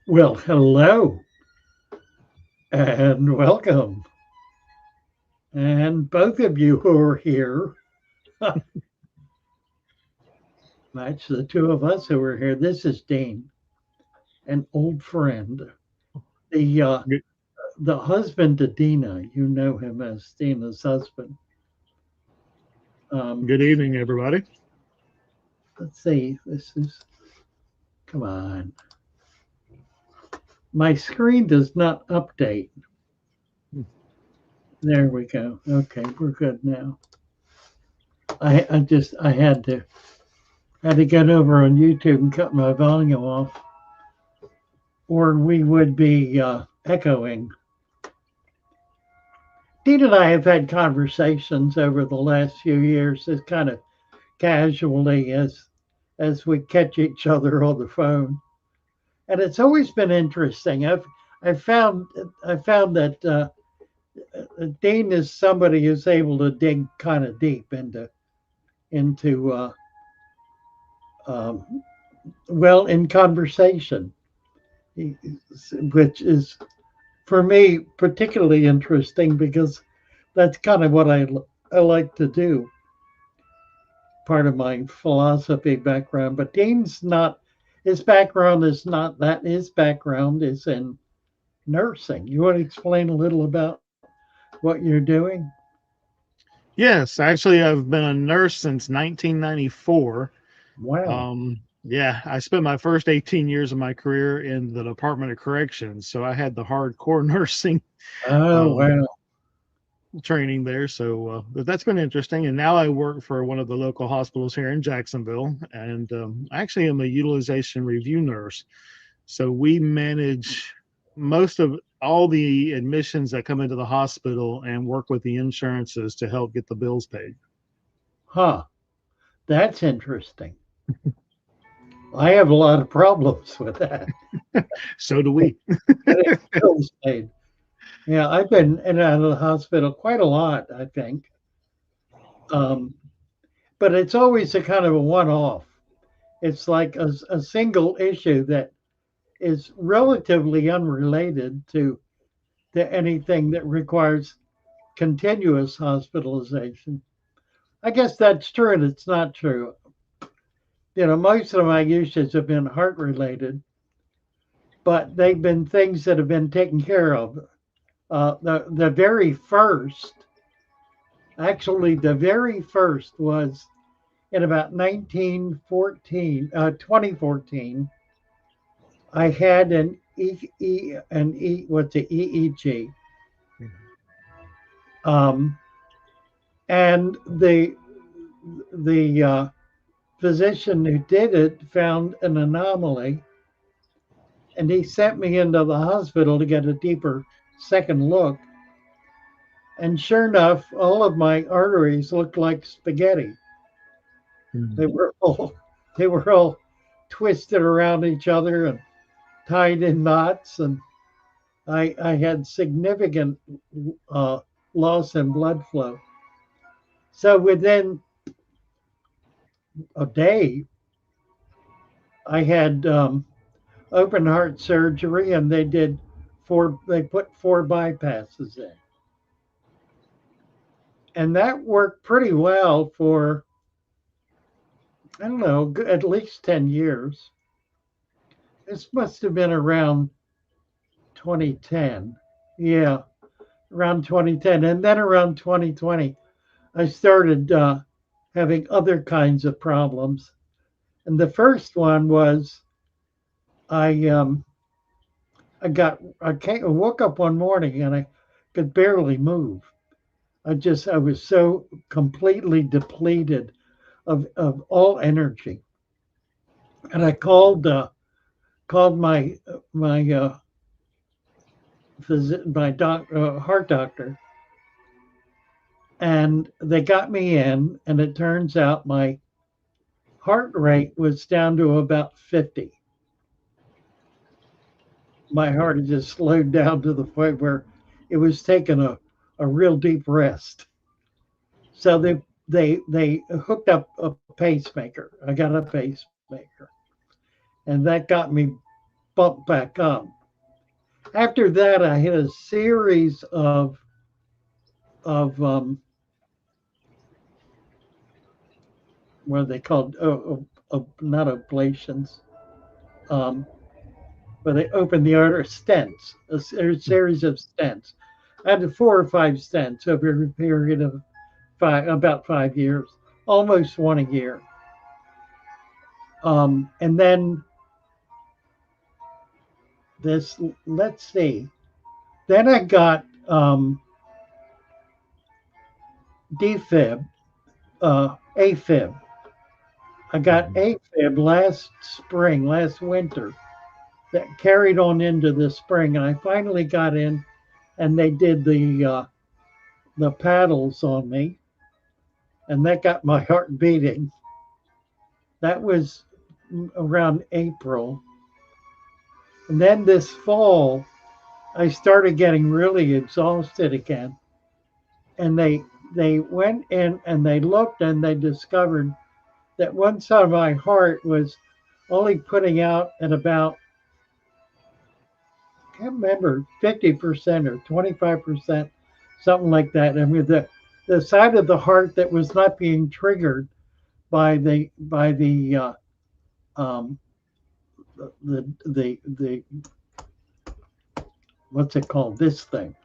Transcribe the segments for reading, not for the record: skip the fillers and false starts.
Well, hello and welcome. And both of you who are here, that's the two of us who are here. This is Dean, an old friend, the uh, Good, the husband to Dina. You know him as Dina's husband. Um, good evening, everybody. let's see. This is come on. My screen does not update. There we go. Okay, we're good now. I had to get over on YouTube and cut my volume off, or we would be echoing. Dean and I have had conversations over the last few years, as kind of casually as we catch each other on the phone, and it's always been interesting. I've found I found that Dean is somebody who's able to dig kind of deep into um, well in conversation, which is for me particularly interesting because that's kind of what I like to do, part of my philosophy background. But Dean's not, his background is not that, his background is in nursing. You want to explain a little about what you're doing? Yes, actually, I've been a nurse since 1994. Wow. Yeah, I spent my first 18 years of my career in the Department of Corrections, so I had the hardcore nursing Oh, um, wow. training there. But that's been interesting. And now I work for one of the local hospitals here in Jacksonville, and I actually am a utilization review nurse. So we manage most of all the admissions that come into the hospital and work with the insurances to help get the bills paid. Huh. That's interesting. I have a lot of problems with that. So do we. Getting bills paid. Yeah, I've been in and out of the hospital quite a lot, I think. Um, but it's always a kind of a one off. It's like a single issue that is relatively unrelated to anything that requires continuous hospitalization. I guess that's true and it's not true. Most of my uses have been heart related, but they've been things that have been taken care of. The very first, actually, the very first was in about 2014. I had what's the EEG, um, and the physician who did it found an anomaly, and he sent me into the hospital to get a deeper second look. And sure enough, all of my arteries looked like spaghetti. They Mhm. were all they were all twisted around each other and tied in knots, and I had significant uh, loss in blood flow. So within a day, I had open heart surgery, and they put four bypasses in, and that worked pretty well for I don't know at least 10 years. This must have been around 2010. Yeah, around 2010, and then around 2020, I started having other kinds of problems. And the first one was I I woke up one morning and I could barely move. I was so completely depleted of all energy, and I called my heart doctor, and they got me in, and it turns out my heart rate was down to about 50. My heart had just slowed down to the point where it was taking a real deep rest. So they hooked up a pacemaker. I got a pacemaker, and that got me. bumped back up. After that, I had a series of what are they called? Not ablations, um, where they open the artery stents. A series of stents. I had 4 or 5 stents over a period of about 5 years, almost one a year. And then this, let's see. Then I got defib, AFib. I got AFib last spring, last winter, that carried on into the spring, and I finally got in, and they did the paddles on me, and that got my heart beating. That was around April, and then this fall, I started getting really exhausted again, and they went in and they looked and they discovered that one side of my heart was only putting out at about, I can't remember, 50% or 25%, something like that. I mean, the side of the heart that was not being triggered by um, the what's it called? This thing,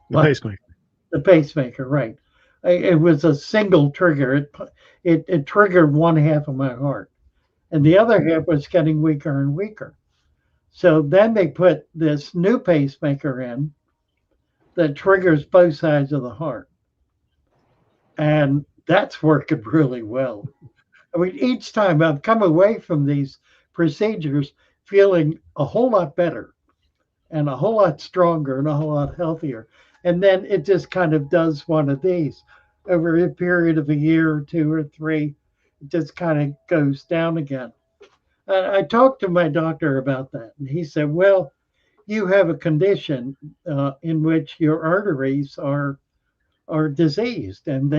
The pacemaker. the pacemaker, right? It was a single trigger. It triggered one half of my heart, and the other half was getting weaker and weaker. So then they put this new pacemaker in that triggers both sides of the heart, and that's working really well. I mean, each time I've come away from these procedures feeling a whole lot better and a whole lot stronger and a whole lot healthier. And then it just kind of does one of these over a period of a year or two or three. It just kind of goes down again. I talked to my doctor about that, and he said, "Well, you have a condition in which your arteries are diseased and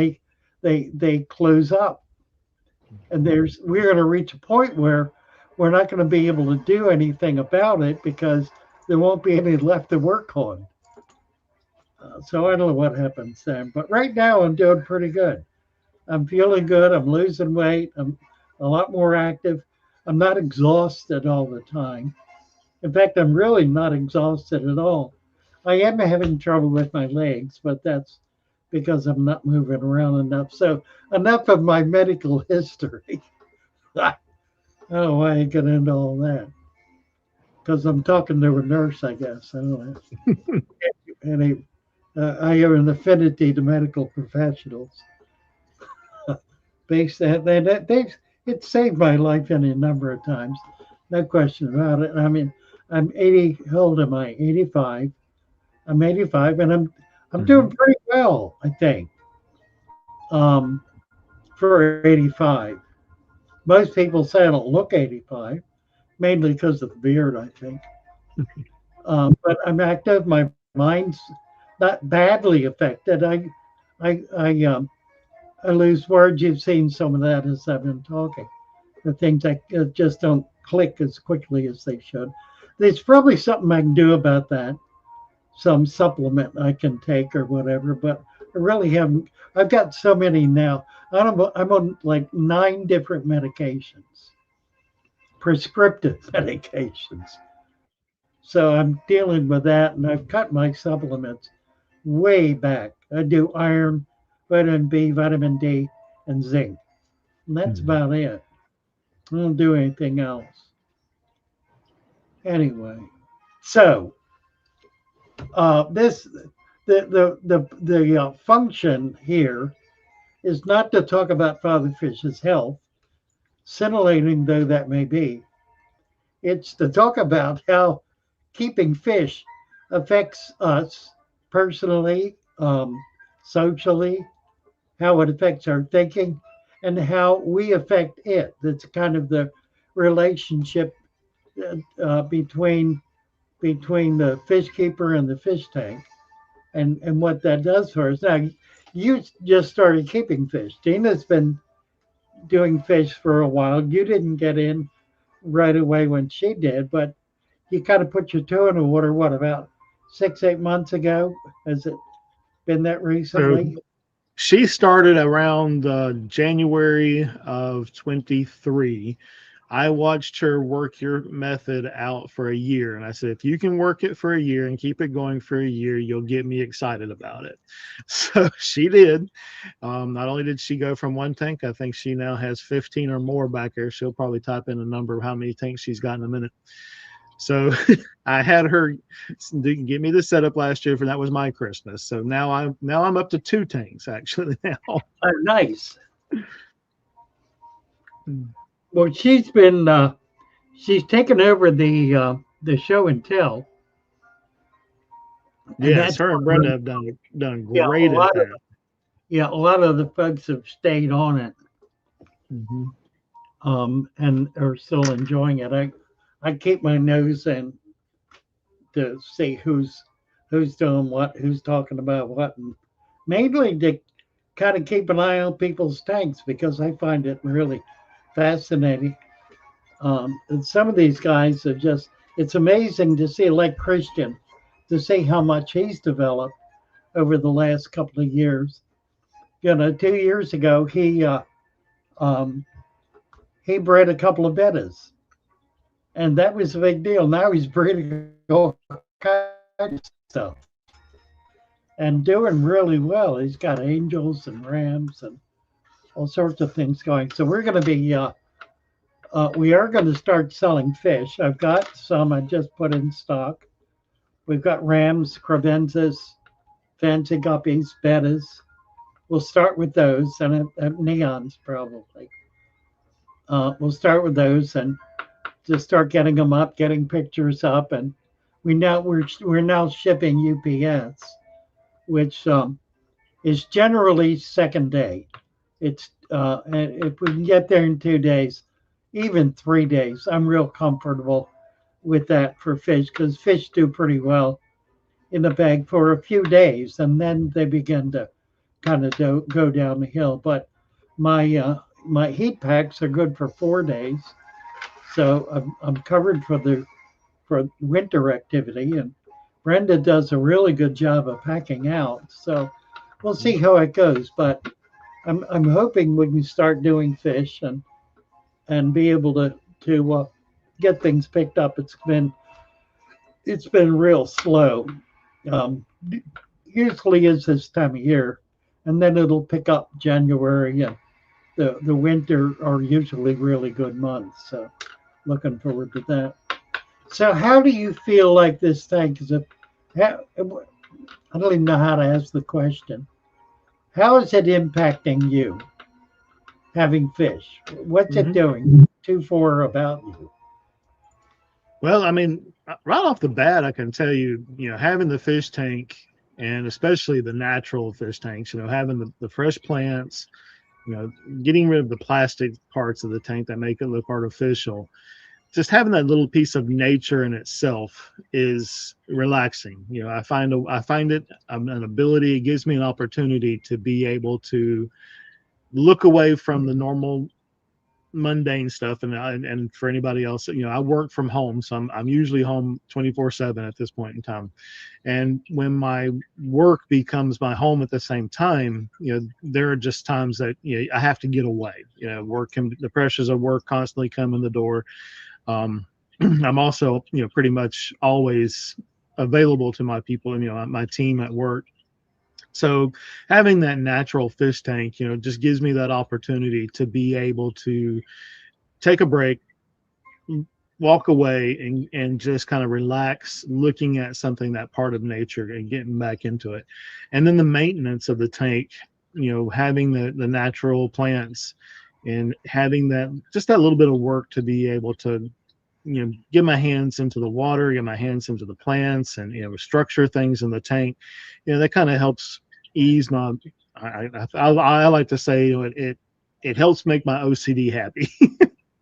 they close up, and we're going to reach a point where we're not going to be able to do anything about it because there won't be any left to work on." So I don't know what happens then, but right now I'm doing pretty good. I'm feeling good. I'm losing weight. I'm a lot more active. I'm not exhausted all the time. In fact, I'm really not exhausted at all. I am having trouble with my legs, but that's because I'm not moving around enough. So enough of my medical history. I don't know why I get into all that. Because I'm talking to a nurse, I guess. I don't know. Any, I have an affinity to medical professionals. Based it saved my life any number of times, no question about it. I mean, I'm 80. How old am I? 85. I'm 85, and I'm doing pretty well, I think. Um, for 85, most people say I don't look 85, mainly because of the beard, I think. But I'm active. My mind's not badly affected. I lose words. You've seen some of that as I've been talking. The things that just don't click as quickly as they should. There's probably something I can do about that. Some supplement I can take or whatever, but I really haven't. I've got so many now. I'm on like 9 different medications, prescriptive medications. So I'm dealing with that, and I've cut my supplements way back. I do iron, vitamin B, vitamin D, and zinc. And that's about it. I don't do anything else. Anyway, so this the function here is not to talk about Father Fish's health, scintillating though that may be. It's to talk about how keeping fish affects us personally, socially, how it affects our thinking, and how we affect it. That's kind of the relationship between the fish keeper and the fish tank, and what that does for us. Now, you just started keeping fish. Dina's been doing fish for a while. You didn't get in right away when she did, but you kind of put your toe in the water. What, about 6, 8 months ago? Has it been that So recently? she started around January of 23. I watched her work your method out for a year. And I said, if you can work it for a year and keep it going for a year, you'll get me excited about it. So she did. Not only did she go from one tank, I think she now has 15 or more back there. She'll probably type in a number of how many tanks she's got in a minute. So I had her give me the setup last year for that was my Christmas. So now I'm up to 2 tanks actually now. Oh, nice. Well, she's taken over the show and tell, and Yes, that's her and Brenda have done yeah, a great at lot of that. yeah, a lot of the folks have stayed on it, Hmm. and are still enjoying it. I keep my nose in to see who's doing what, who's talking about what, and mainly to kind of keep an eye on people's tanks because I find it really fascinating. And some of these guys are just, it's amazing to see, like Christian, to see how much he's developed over the last couple of years. 2 years ago, um, he bred a couple of bettas, and that was a big deal. Now he's breeding all kinds of stuff and doing really well. He's got angels and rams and all sorts of things going. So we are going to start selling fish. I've got some I just put in stock. We've got rams, crevenzas, fancy guppies, bettas. We'll start with those and neons probably. We'll start with those and just start getting them up, getting pictures up, and we're now shipping UPS, which is generally second day. It's and if we can get there in 2 days, even 3 days, I'm real comfortable with that for fish because fish do pretty well in the bag for a few days, and then they begin to kind of go down the hill. But my heat packs are good for 4 days, so I'm covered for winter activity. And Brenda does a really good job of packing out. So we'll see how it goes. But I'm hoping we can start doing fish and be able to get things picked up. It's been real slow. Um, Usually is this time of year, and then it'll pick up January, and the winter are usually really good months. So looking forward to that. So how do you feel like this tank is I don't even know how to ask the question. How is it impacting you having fish? What's it Hmm. doing to for about you? Well, I mean, right off the bat, I can tell you, having the fish tank and especially the natural fish tanks, having the fresh plants, you know, getting rid of the plastic parts of the tank that make it look artificial. Just having that little piece of nature in itself is relaxing. I find it an ability. It gives me an opportunity to be able to look away from the normal mundane stuff. And for anybody else, I work from home, so I'm usually home 24/7 at this point in time. And when my work becomes my home at the same time, there are just times that I have to get away. The pressures of work constantly come in the door. um, I'm also, pretty much always available to my people, my team at work. So having that natural fish tank, just gives me that opportunity to be able to take a break, walk away, and just kind of relax, looking at something, that part of nature, and getting back into it. And then the maintenance of the tank, having the natural plants and having that little bit of work to be able to get my hands into the water, get my hands into the plants, and structure things in the tank. That kind of helps ease my. I like to say, it helps make my OCD happy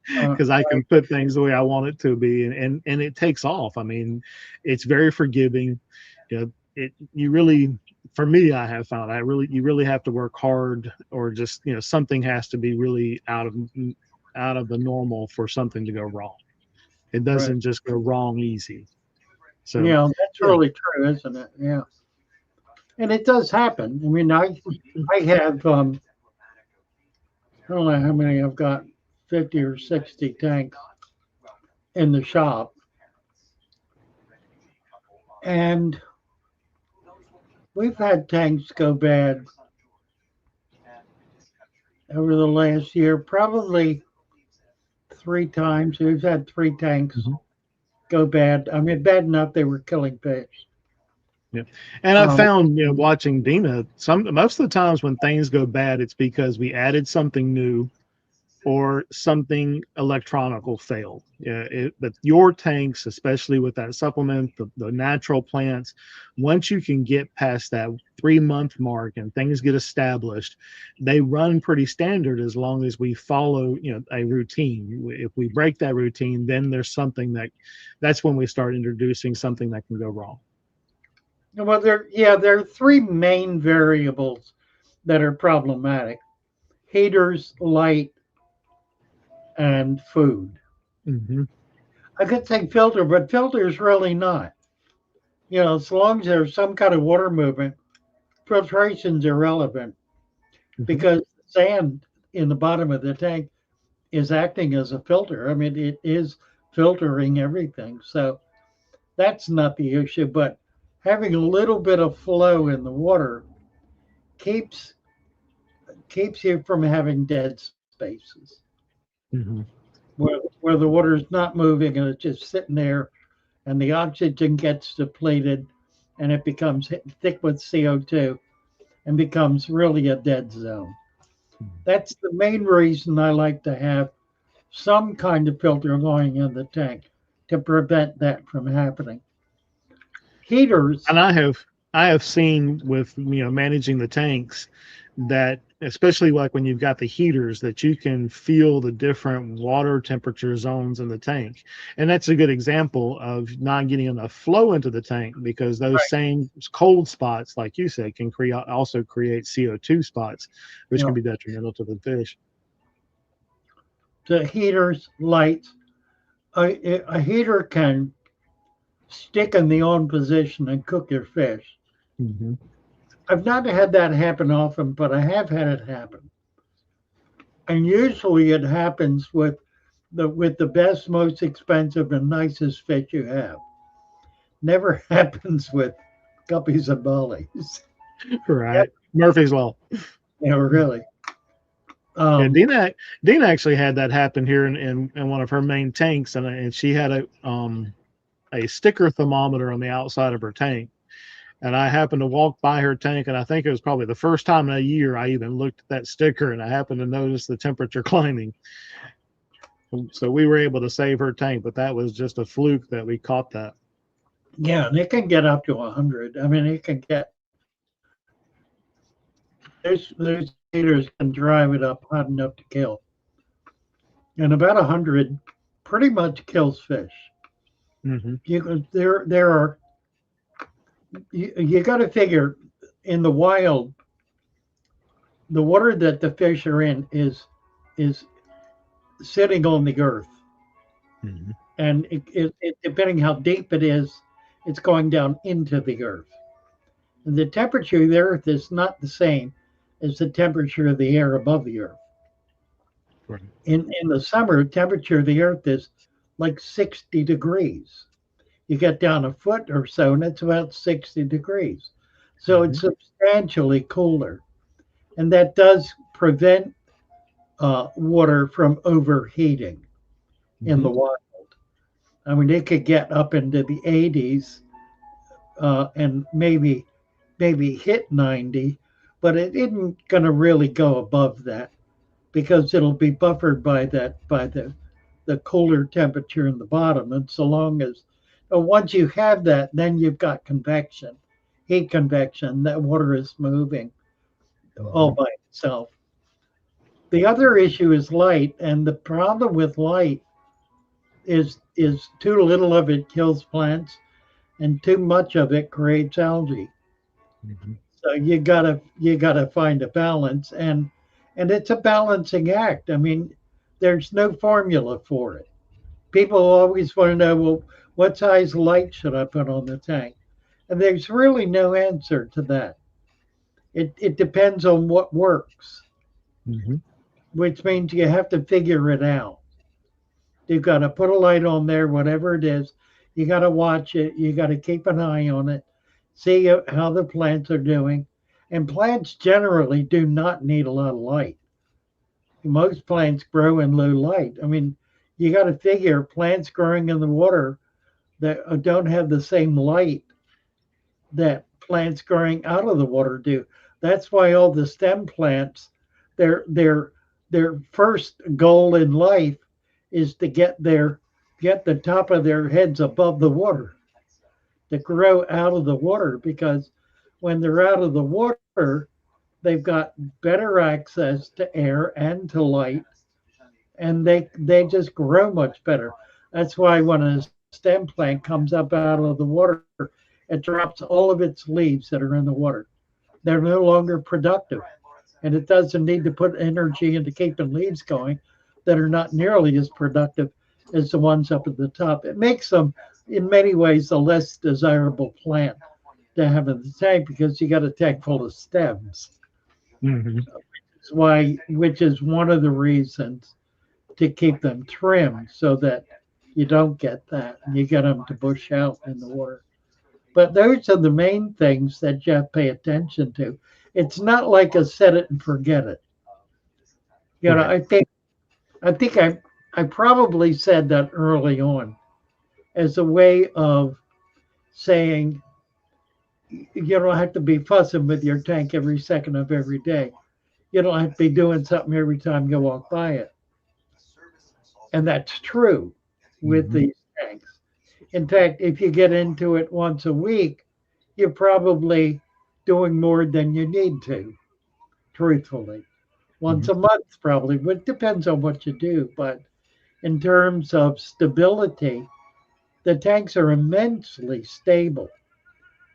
because I Right. can put things the way I want it to be, and it takes off. I mean, it's very forgiving. You really, for me, I have found you really have to work hard, or just something has to be really out of the normal for something to go wrong. It doesn't just go wrong easy. So Yeah, that's yeah. really true, isn't it? Yeah. And it does happen. I mean, I have I don't know how many I've got, 50 or 60 tanks in the shop. And we've had tanks go bad over the last year, probably 3 times. We've had 3 tanks Mhm. go bad. I mean, bad enough they were killing fish. Yeah. And I Um, found, watching Dina, most of the times when things go bad, it's because we added something new or something electronical failed. Yeah, but your tanks, especially with that supplement, the natural plants, once you can get past that 3 month mark and things get established, they run pretty standard as long as we follow, a routine. If we break that routine, then there's something that's when we start introducing something that can go wrong. well, there are 3 main variables that are problematic: heaters, light, and food. Mm-hmm. I could say filter, but filter is really not. As long as there's some kind of water movement, filtration's irrelevant Mm-hmm. because sand in the bottom of the tank is acting as a filter. I mean, it is filtering everything. So that's not the issue. But having a little bit of flow in the water keeps keeps you from having dead spaces Mm-hmm. where the water is not moving and it's just sitting there, and the oxygen gets depleted, and it becomes thick with CO2 and becomes really a dead zone. That's the main reason I like to have some kind of filter going in the tank to prevent that from happening. And Heaters, I have seen with, managing the tanks, that especially like when you've got the heaters, that you can feel the different water temperature zones in the tank. And that's a good example of not getting enough flow into the tank, because those right? same cold spots, like you said, can also create CO2 spots, which You can know, be detrimental to the fish. the heaters, lights. A heater can stick in the on position and cook your fish. Mm-hmm. I've not had that happen often, but I have had it happen. And usually it happens with the best, most expensive, and nicest fish you have. Never happens with guppies and mollies. Right. Murphy's Law. Really. Yeah, Um, Dina actually had that happen here in one of her main tanks, and she had a sticker thermometer on the outside of her tank. And I happened to walk by her tank, and I think it was probably the first time in a year I even looked at that sticker, and I happened to notice the temperature climbing. So we were able to save her tank, but that was just a fluke that we caught that. yeah, and it can get up to 100. I mean, it can get there's heaters can drive it up hot enough to kill, and about 100 pretty much kills fish. Mm-hmm. There are you got to figure in the wild, the water that the fish are in is sitting on the earth, Mm-hmm. and it depending how deep it is, it's going down into the earth. And the temperature of the earth is not the same as the temperature of the air above the earth. Right. In the summer, temperature of the earth is like 60 degrees. You get down a foot or so, and it's about 60 degrees. So Mm-hmm. it's substantially cooler. And that does prevent water from overheating in Mm-hmm. the wild. I mean, it could get up into the 80s and maybe hit 90, but it isn't going to really go above that because it'll be buffered by the cooler temperature in the bottom. And so long as once you have that, then you've got convection, heat convection. That water is moving all Mm-hmm. by itself. The other issue is light, and the problem with light is too little of it kills plants, and too much of it creates algae. Mm-hmm. So you gotta find a balance, and it's a balancing act. I mean, there's no formula for it. People always want to know, well, what size light should I put on the tank? And there's really no answer to that. It depends on what works, Hmm. which means you have to figure it out. You've got to put a light on there, whatever it is. You got to watch it. You got to keep an eye on it, see how the plants are doing. And plants generally do not need a lot of light. Most plants grow in low light. I mean, you got to figure plants growing in the water that don't have the same light that plants growing out of the water do. That's why all the stem plants, their their their first goal in life is to get the top of their heads above the water, to grow out of the water, because when they're out of the water, they've got better access to air and to light, and they just grow much better. That's why when a stem plant comes up out of the water, it drops all of its leaves that are in the water. They're no longer productive, and it doesn't need to put energy into keeping leaves going that are not nearly as productive as the ones up at the top. It makes them, in many ways, a less desirable plant to have in the tank because you got a tank full of stems. Hmm. Which is one of the reasons to keep them trimmed so that you don't get that and you get them to bush out in the water. But those are the main things that you have to pay attention to. It's not like a set it and forget it. You know, Right. I probably said that early on as a way of saying you don't have to be fussing with your tank every second of every day. You don't have to be doing something every time you walk by it. And that's true with Hmm. these tanks. In fact, if you get into it once a week, you're probably doing more than you need to, truthfully. Once Hmm. a month, probably, but it depends on what you do. But in terms of stability, the tanks are immensely stable.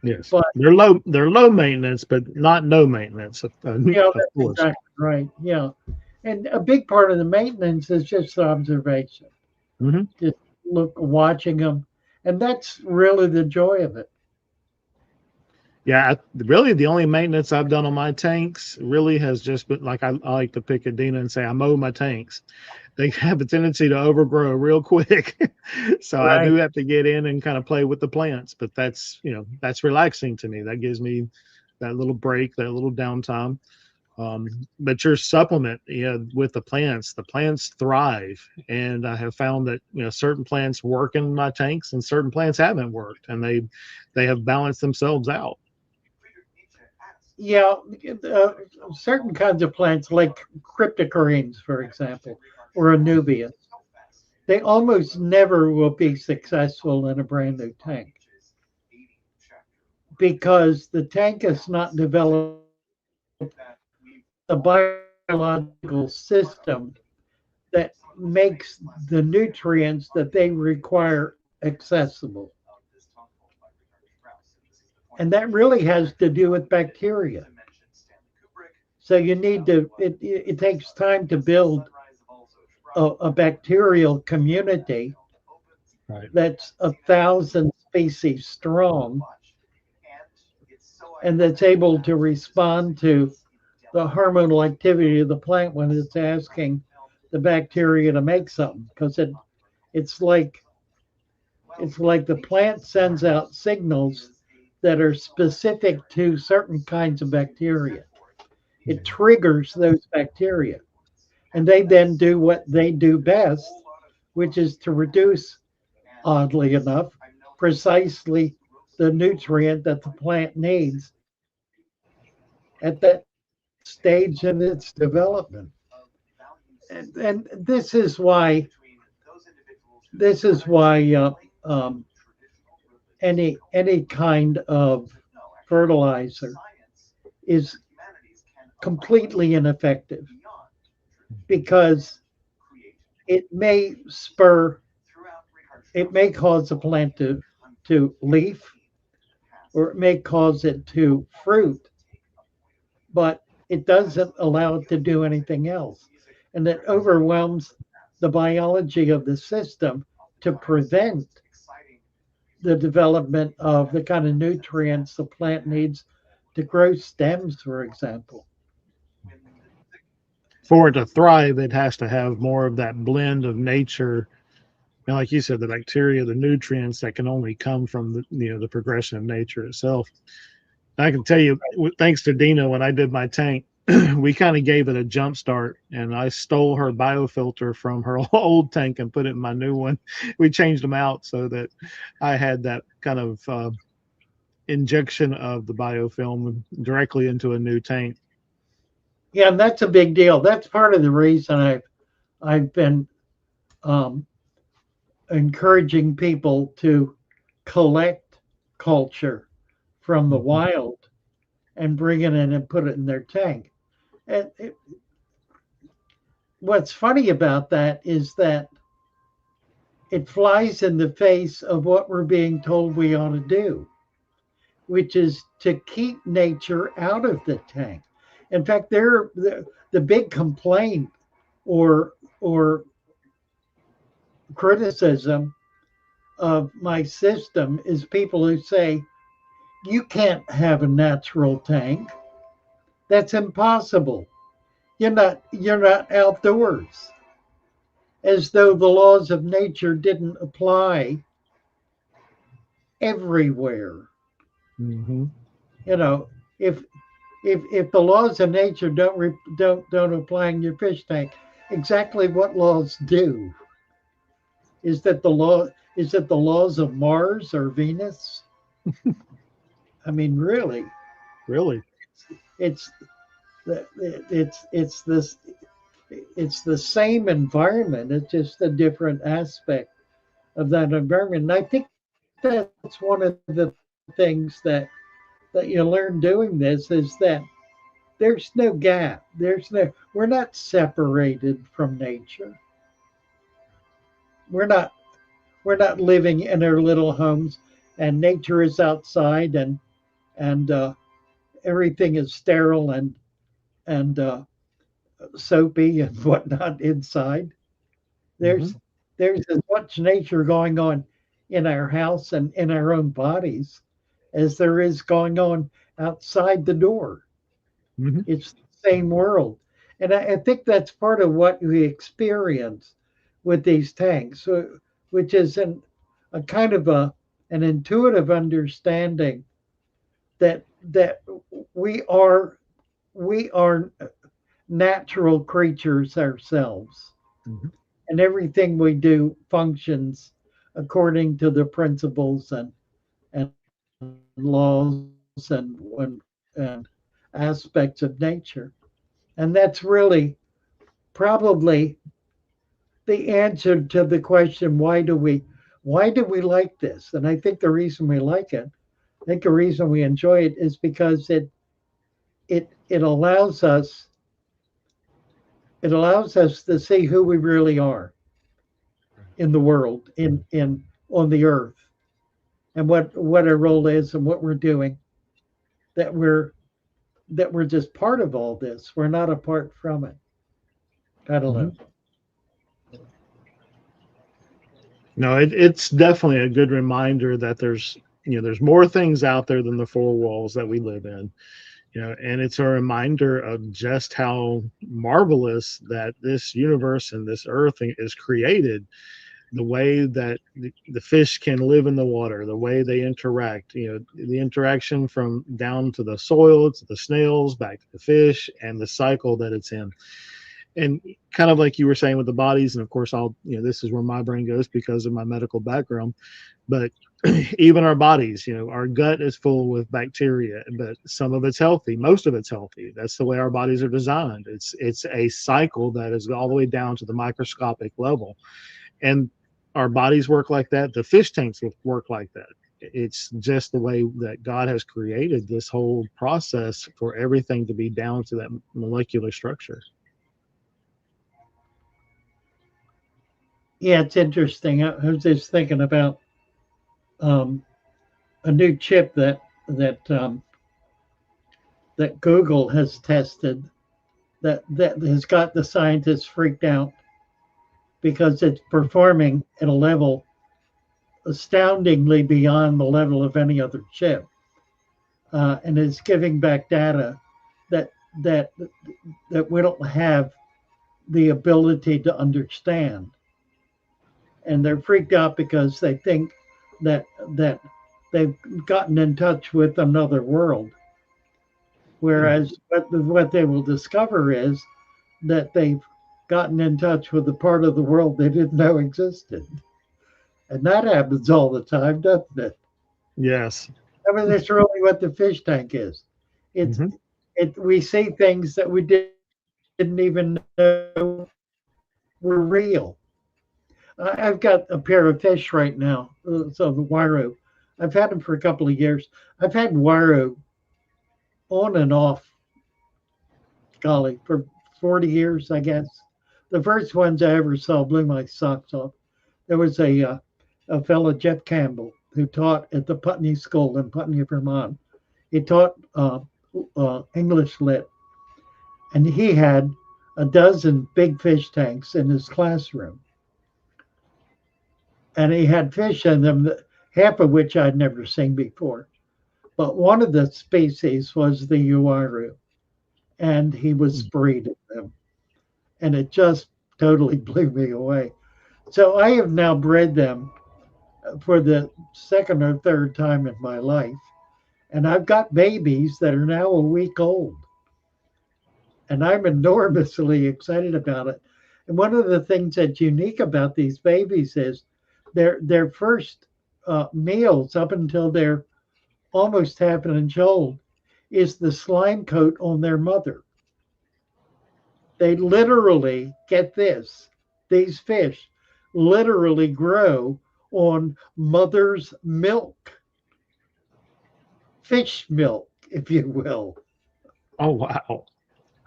Yes, But, they're low maintenance, but not no maintenance. Of that's course. exactly right. Yeah. And a big part of the maintenance is just observation, Hmm. just watching them. And that's really the joy of it. Yeah, really, the only maintenance I've done on my tanks really has just been like I like to pick a Dina and say I mow my tanks. They have a tendency to overgrow real quick, so I do Right. have to get in and kind of play with the plants. But that's that's relaxing to me. That gives me that little break, that little downtime. But your supplement, with the plants thrive, and I have found that certain plants work in my tanks and certain plants haven't worked, and they have balanced themselves out. Yeah, uh, certain kinds of plants, like cryptocoreans, for example, or anubias, they almost never will be successful in a brand new tank because the tank has not developed a biological system that makes the nutrients that they require accessible. And that really has to do with bacteria. So you need to, it takes time to build a bacterial community Right. that's 1,000 species strong and that's able to respond to the hormonal activity of the plant when it's asking the bacteria to make something because it's like it's like the plant sends out signals that are specific to certain kinds of bacteria. It triggers those bacteria and they then do what they do best, which is to reduce, oddly enough, precisely the nutrient that the plant needs at that stage in its development. And this is why any kind of fertilizer is completely ineffective because it may spur it may cause the plant to leaf or it may cause it to fruit, but it doesn't allow it to do anything else. And it overwhelms the biology of the system to prevent the development of the kind of nutrients the plant needs to grow stems, for example. For it to thrive, it has to have more of that blend of nature. And like you said, the bacteria, the nutrients that can only come from the progression of nature itself. I can tell you, thanks to Dina, when I did my tank, we kind of gave it a jump start, and I stole her biofilter from her old tank and put it in my new one. We changed them out so that I had that kind of injection of the biofilm directly into a new tank. Yeah, and that's a big deal. That's part of the reason I've been encouraging people to collect culture from the wild and bring it in and put it in their tank. And what's funny about that is that it flies in the face of what we're being told we ought to do, which is to keep nature out of the tank. In fact, the big complaint or criticism of my system is people who say, you can't have a natural tank. That's impossible. You're not outdoors. As though the laws of nature didn't apply everywhere. Mm-hmm. You know, if the laws of nature don't apply in your fish tank, exactly what laws do? Is that the laws of Mars or Venus? I mean, really, it's it's this it's the same environment. It's just a different aspect of that environment. And I think that's one of the things that you learn doing this is that there's no gap. We're not separated from nature. We're not living in our little homes and nature is outside and everything is sterile and soapy and whatnot inside. There's Mm-hmm. there's as much nature going on in our house and in our own bodies as there is going on outside the door. Mm-hmm. It's the same world. And I think that's part of what we experience with these tanks, which is a kind of an intuitive understanding that we are natural creatures ourselves, Mm-hmm. and everything we do functions according to the principles and laws and aspects of nature. And that's really probably the answer to the question, why do we like this? And I think the reason we like it, I think the reason we enjoy it is because it allows us to see who we really are in the world, in on the earth, and what our role is and what we're doing, that we're just part of all this. We're not apart from it. I don't Mm-hmm. know. No, it's definitely a good reminder that there's more things out there than the four walls that we live in. And it's a reminder of just how marvelous that this universe and this earth is created, the way that the fish can live in the water, the way they interact, the interaction from down to the soil, to the snails, back to the fish, and the cycle that it's in. And kind of like you were saying with the bodies, and of course this is where my brain goes because of my medical background, but even our bodies, our gut is full with bacteria, but some of it's healthy, most of it's healthy. That's the way our bodies are designed. It's a cycle that is all the way down to the microscopic level, and our bodies work like that. The fish tanks work like that. It's just the way that God has created this whole process for everything to be down to that molecular structure. Yeah, it's interesting. I was just thinking about um, a new chip that Google has tested that has got the scientists freaked out because it's performing at a level astoundingly beyond the level of any other chip, and is giving back data that that that we don't have the ability to understand. And they're freaked out because they think that that they've gotten in touch with another world. Whereas what they will discover is that they've gotten in touch with a part of the world they didn't know existed. And that happens all the time, doesn't it? Yes. I mean, that's really what the fish tank is. It's Hmm. we see things that we didn't even know were real. I've got a pair of fish right now, so the waro. I've had them for a couple of years. I've had waro on and off, golly, for 40 years, I guess. The first ones I ever saw blew my socks off. There was a fellow, Jeff Campbell, who taught at the Putney School in Putney, Vermont. He taught English lit, and he had a dozen big fish tanks in his classroom. And he had fish in them, half of which I'd never seen before. But one of the species was the uaru, and he was breeding them. And it just totally blew me away. So I have now bred them for the second or third time in my life. And I've got babies that are now a week old. And I'm enormously excited about it. And one of the things that's unique about these babies is their first meals up until they're almost half an inch old is the slime coat on their mother. They literally, get this, these fish literally grow on mother's milk, fish milk, if you will, Oh, wow.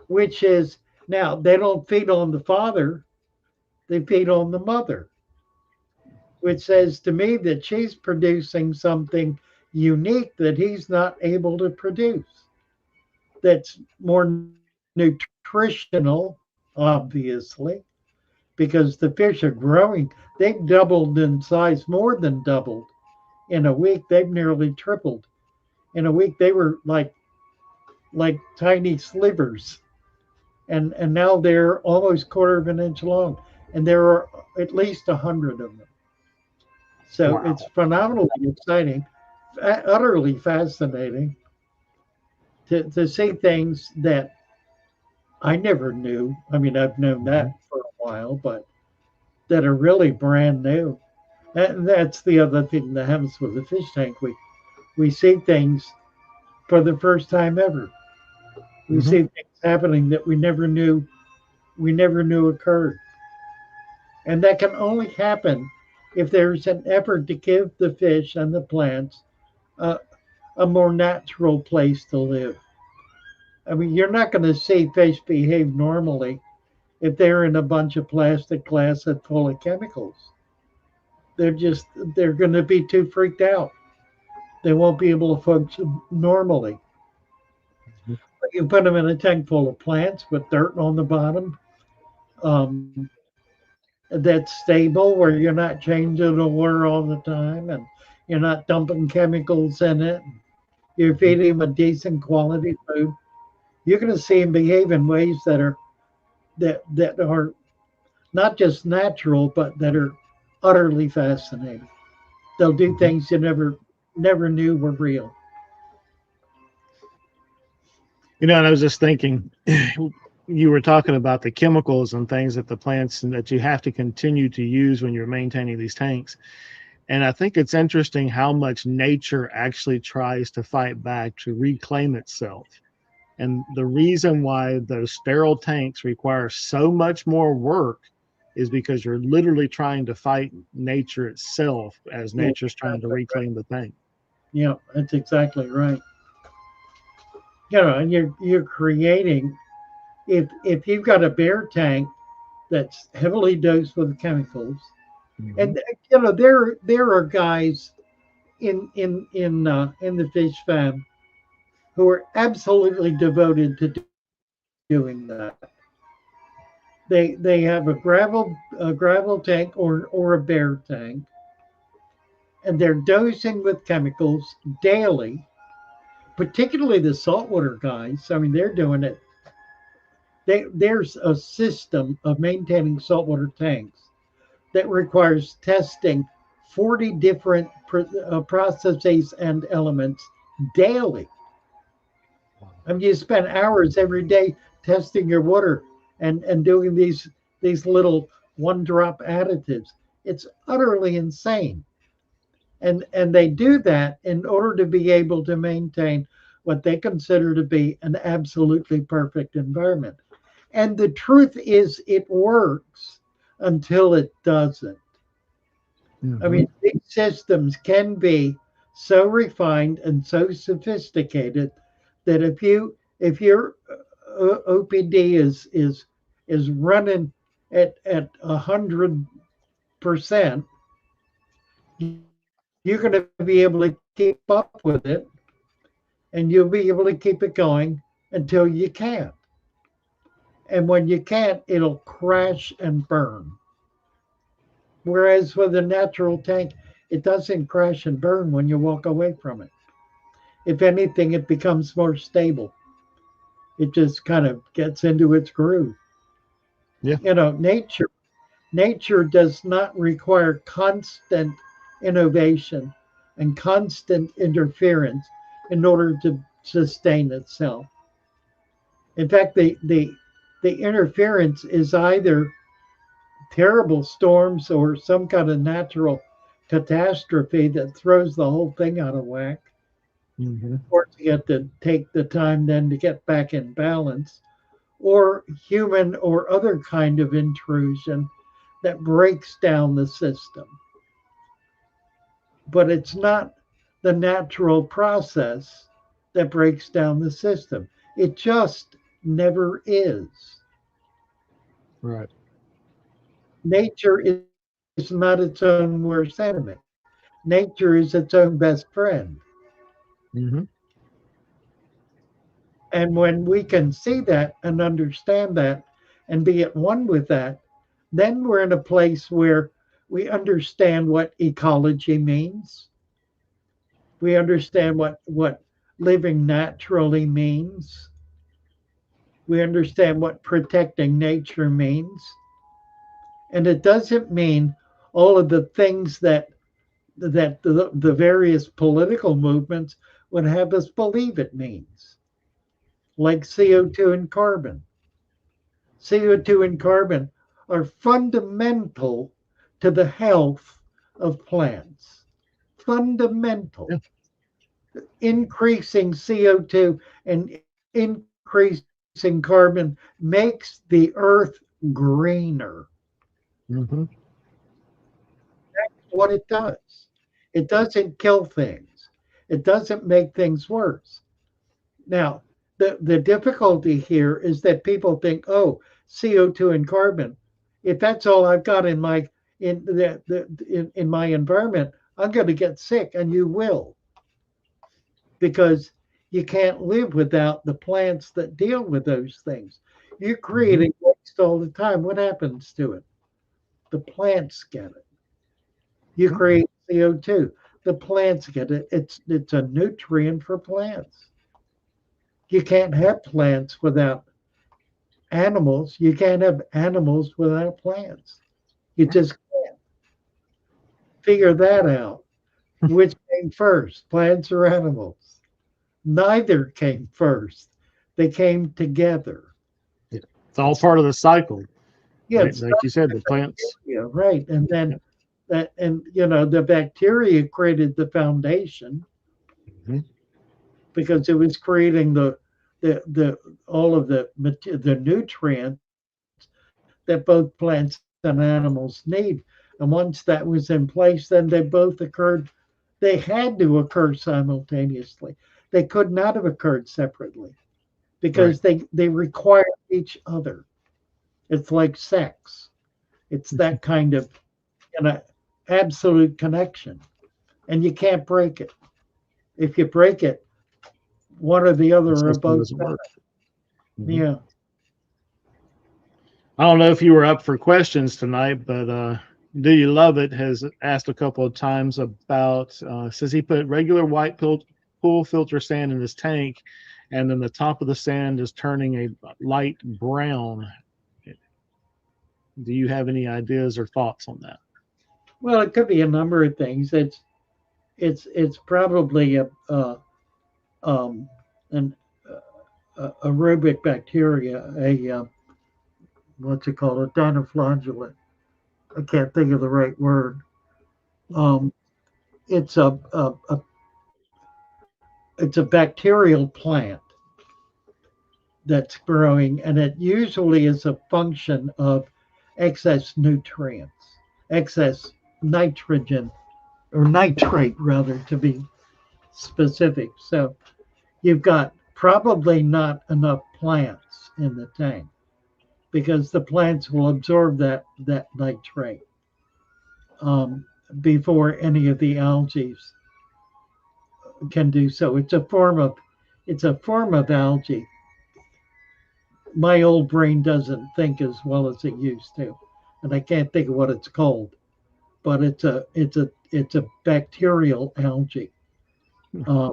which is now they don't feed on the father, they feed on the mother, which says to me that she's producing something unique that he's not able to produce. That's more nutritional, obviously, because the fish are growing. They've doubled in size, more than doubled in a week. They've nearly tripled. In a week, they were like tiny slivers, and now they're almost quarter of an inch long, and there are at least 100 of them. So Wow. it's phenomenally exciting, utterly fascinating to see things that I never knew. I mean, I've known that Mhm. for a while, but that are really brand new. And that's the other thing that happens with the fish tank. We see things for the first time ever. We Mhm. see things happening that we never knew occurred. And that can only happen if there's an effort to give the fish and the plants a, a more natural place to live. I mean, you're not going to see fish behave normally if they're in a bunch of plastic glass that's full of chemicals. They're just they're going to be too freaked out. They won't be able to function normally. But you put them in a tank full of plants with dirt on the bottom, um, that's stable, where you're not changing the water all the time, and you're not dumping chemicals in it. You're Mhm. feeding them a decent quality food. You're going to see them behave in ways that are not just natural, but that are utterly fascinating. They'll do Mhm. things you never knew were real. And I was just thinking, you were talking about the chemicals and things that the plants and that you have to continue to use when you're maintaining these tanks. And I think it's interesting how much nature actually tries to fight back to reclaim itself. And the reason why those sterile tanks require so much more work is because you're literally trying to fight nature itself as Yeah, nature's trying to exactly right. reclaim the tank. Yeah, that's exactly right. And you're creating, if you've got a bear tank that's heavily dosed with chemicals, Mhm. and there are guys in the fish fam who are absolutely devoted to doing that. They have a gravel tank or a bear tank, and they're dosing with chemicals daily, particularly the saltwater guys. I mean, they're doing it. There's a system of maintaining saltwater tanks that requires testing 40 different processes and elements daily. I mean, you spend hours every day testing your water and doing these little one drop additives. It's utterly insane. And they do that in order to be able to maintain what they consider to be an absolutely perfect environment. And the truth is, it works until it doesn't. I mean, these systems can be so refined and so sophisticated that if your OPD is running at 100%, you're going to be able to keep up with it, and you'll be able to keep it going until you can't. And when you can't, it'll crash and burn. Whereas with a natural tank, it doesn't crash and burn when you walk away from it. If anything, it becomes more stable. It just kind of gets into its groove. Yeah. You know, nature does not require constant innovation and constant interference in order to sustain itself. In fact, the interference is either terrible storms or some kind of natural catastrophe that throws the whole thing out of whack, forcing it to take the time then to get back in balance, or human or other kind of intrusion that breaks down the system. But it's not the natural process that breaks down the system. It just never is. Right. Nature is not its own worst enemy. Nature is its own best friend. And when we can see that and understand that and be at one with that, then we're in a place where we understand what ecology means. We understand what living naturally means. We understand what protecting nature means. And it doesn't mean all of the things that the various political movements would have us believe it means, like CO2 and carbon. CO2 and carbon are fundamental to the health of plants. Fundamental. Yeah. Increasing CO2 and increasing carbon makes the earth greener. That's what it does. It doesn't kill things. It doesn't make things worse. Now, the difficulty here is that people think, oh, CO2 and carbon, if that's all I've got in my in my environment, I'm going to get sick, and you will, because you can't live without the plants that deal with those things. You're creating waste all the time. What happens to it? The plants get it. You create CO2. The plants get it. It's a nutrient for plants. You can't have plants without animals. You can't have animals without plants. You just can't. Figure that out. Which came first, plants or animals? Neither came first. They came together. It's all part of the cycle. Yeah, Right? Like you said, the plants. Yeah, right. And then the bacteria created the foundation because it was creating the all of the nutrients that both plants and animals need. And once that was in place, then they both occurred. They had to occur simultaneously. They could not have occurred separately because they require each other. It's like sex. It's that kind of absolute connection, and you can't break it. If you break it, one or the other are both. Yeah. I don't know if you were up for questions tonight, but Do You Love It has asked a couple of times about, says he put regular white pool filter sand in his tank, and then the top of the sand is turning a light brown. Do you have any ideas or thoughts on that? Well, it could be a number of things. It's probably um, an aerobic bacteria, what's it called, a dinoflagellate. I can't think of the right word. Um, it's it's a bacterial plant that's growing, and it usually is a function of excess nutrients, excess nitrogen or nitrate, rather, to be specific. So you've got probably not enough plants in the tank because the plants will absorb that nitrate um, before any of the algae can do so. It's a form of algae. My old brain doesn't think as well as it used to, and I can't think of what it's called. But it's a bacterial algae, uh,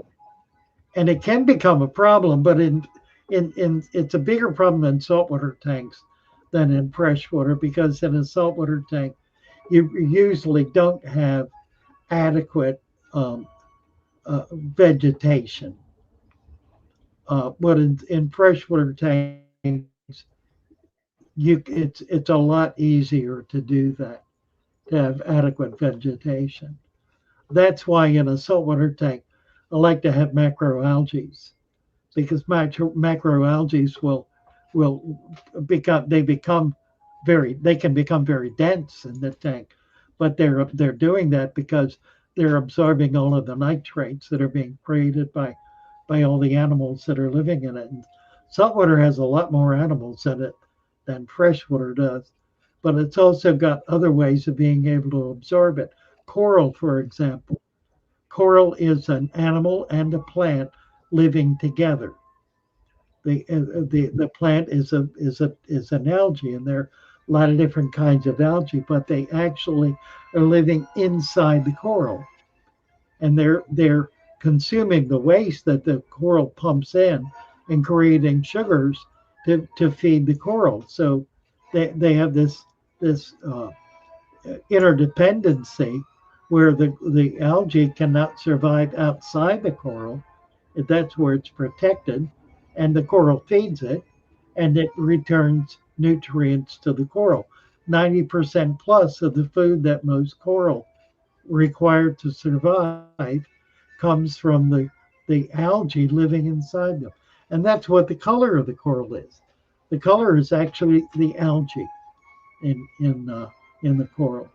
and it can become a problem. But in it's a bigger problem in saltwater tanks than in freshwater, because in a saltwater tank you usually don't have adequate vegetation. But in freshwater tanks, it's a lot easier to do that, to have adequate vegetation. That's why in a saltwater tank, I like to have macroalgae, because macroalgae will become they can become very dense in the tank, but they're doing that because they're absorbing all of the nitrates that are being created by all the animals that are living in it. And saltwater has a lot more animals in it than freshwater does, but it's also got other ways of being able to absorb it. Coral, for example. Coral is an animal and a plant living together. The plant is an algae, and there are a lot of different kinds of algae, but they actually are living inside the coral, and they're consuming the waste that the coral pumps in and creating sugars to feed the coral. So they have this interdependency where the algae cannot survive outside the coral. That's where it's protected, and the coral feeds it, and it returns nutrients to the coral. 90% plus of the food that most coral require to survive comes from the algae living inside them. And that's what the color of the coral is. The color is actually the algae in the coral.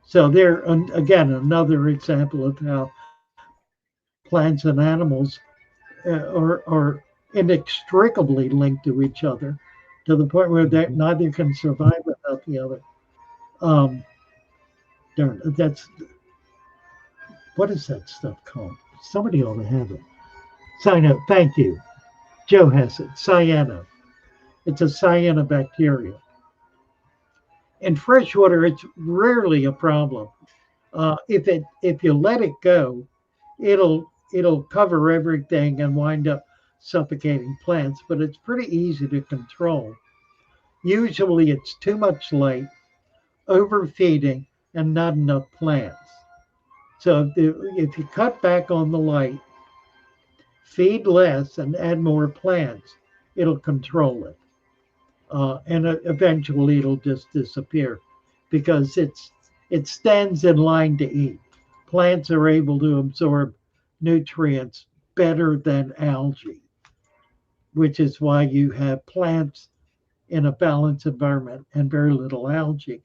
So there, again, another example of how plants and animals are inextricably linked to each other, to the point where neither can survive without the other. Um, that's what is that stuff called? Somebody ought to have it. Cyano, thank you. Joe has it. Cyano. It's a cyanobacteria. In freshwater, it's rarely a problem. If you let it go, it'll cover everything and wind up suffocating plants. But it's pretty easy to control. Usually, it's too much light, overfeeding, and not enough plants. So if you cut back on the light, feed less, and add more plants, it'll control it. And eventually it'll just disappear because it stands in line to eat. Plants are able to absorb nutrients better than algae, which is why you have plants in a balanced environment and very little algae,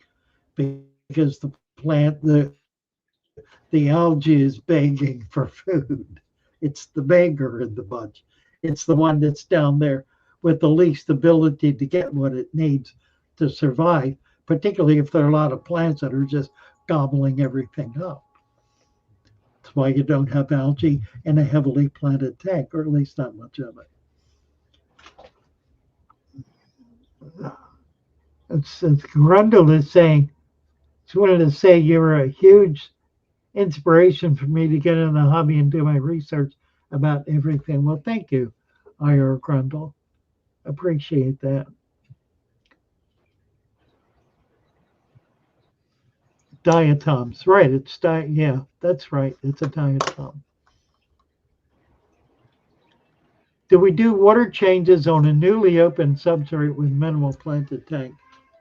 because the algae is begging for food. It's the beggar in the bunch. It's the one that's down there with the least ability to get what it needs to survive, particularly if there are a lot of plants that are just gobbling everything up. That's why you don't have algae in a heavily planted tank, or at least not much of it. Grundle is saying just wanted to say you're a huge inspiration for me to get in the hobby and do my research about everything. Well, thank you, Ira Grundle. Appreciate that. Diatoms, right? Yeah, that's right. It's a diatom. Do we do water changes on a newly opened substrate with minimal planted tank?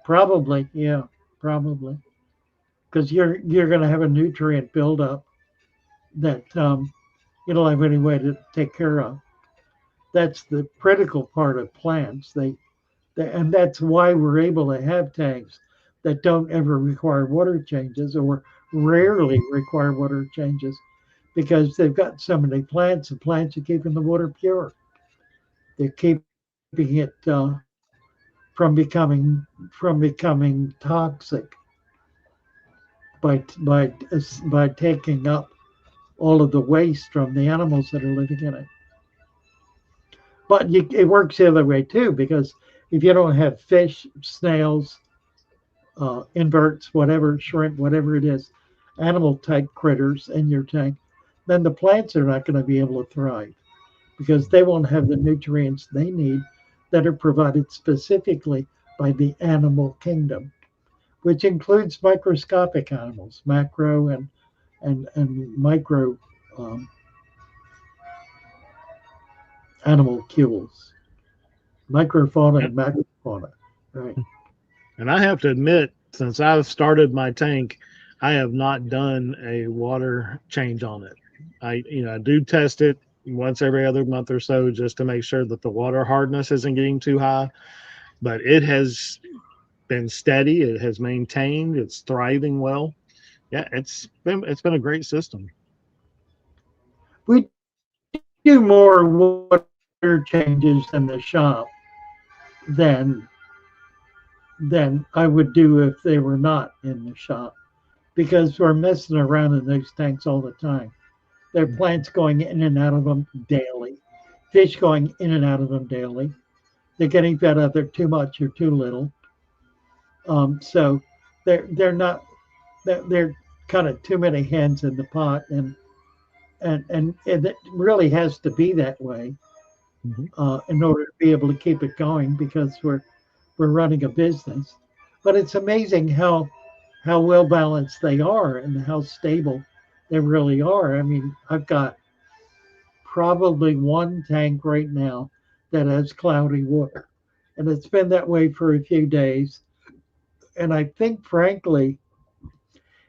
Probably, yeah, probably, because you're going to have a nutrient buildup that you don't have any way to take care of. That's the critical part of plants. And that's why we're able to have tanks that don't ever require water changes or rarely require water changes because they've got so many plants and plants are keeping the water pure. They're keeping it from becoming toxic by taking up all of the waste from the animals that are living in it. But it works the other way too, because if you don't have fish, snails, inverts, whatever, shrimp, whatever it is, animal type critters in your tank, then the plants are not going to be able to thrive because they won't have the nutrients they need that are provided specifically by the animal kingdom, which includes microscopic animals, macro and micro um, animalcules, microfauna and macrofauna, right? And I have to admit, since I've started my tank, I have not done a water change on it. I do test it once every other month or so just to make sure that the water hardness isn't getting too high. But it has been steady. It has maintained. It's thriving well. Yeah, it's been a great system. We do more water changes in the shop than I would do if they were not in the shop because we're messing around in those tanks all the time. There are plants going in and out of them daily, fish going in and out of them daily. They're getting fed either too much or too little. So they're not they're kind of too many hens in the pot, and it really has to be that way in order to be able to keep it going because we're running a business. But it's amazing how well balanced they are and how stable they really are. I mean, I've got probably one tank right now that has cloudy water, and it's been that way for a few days. And I think, frankly,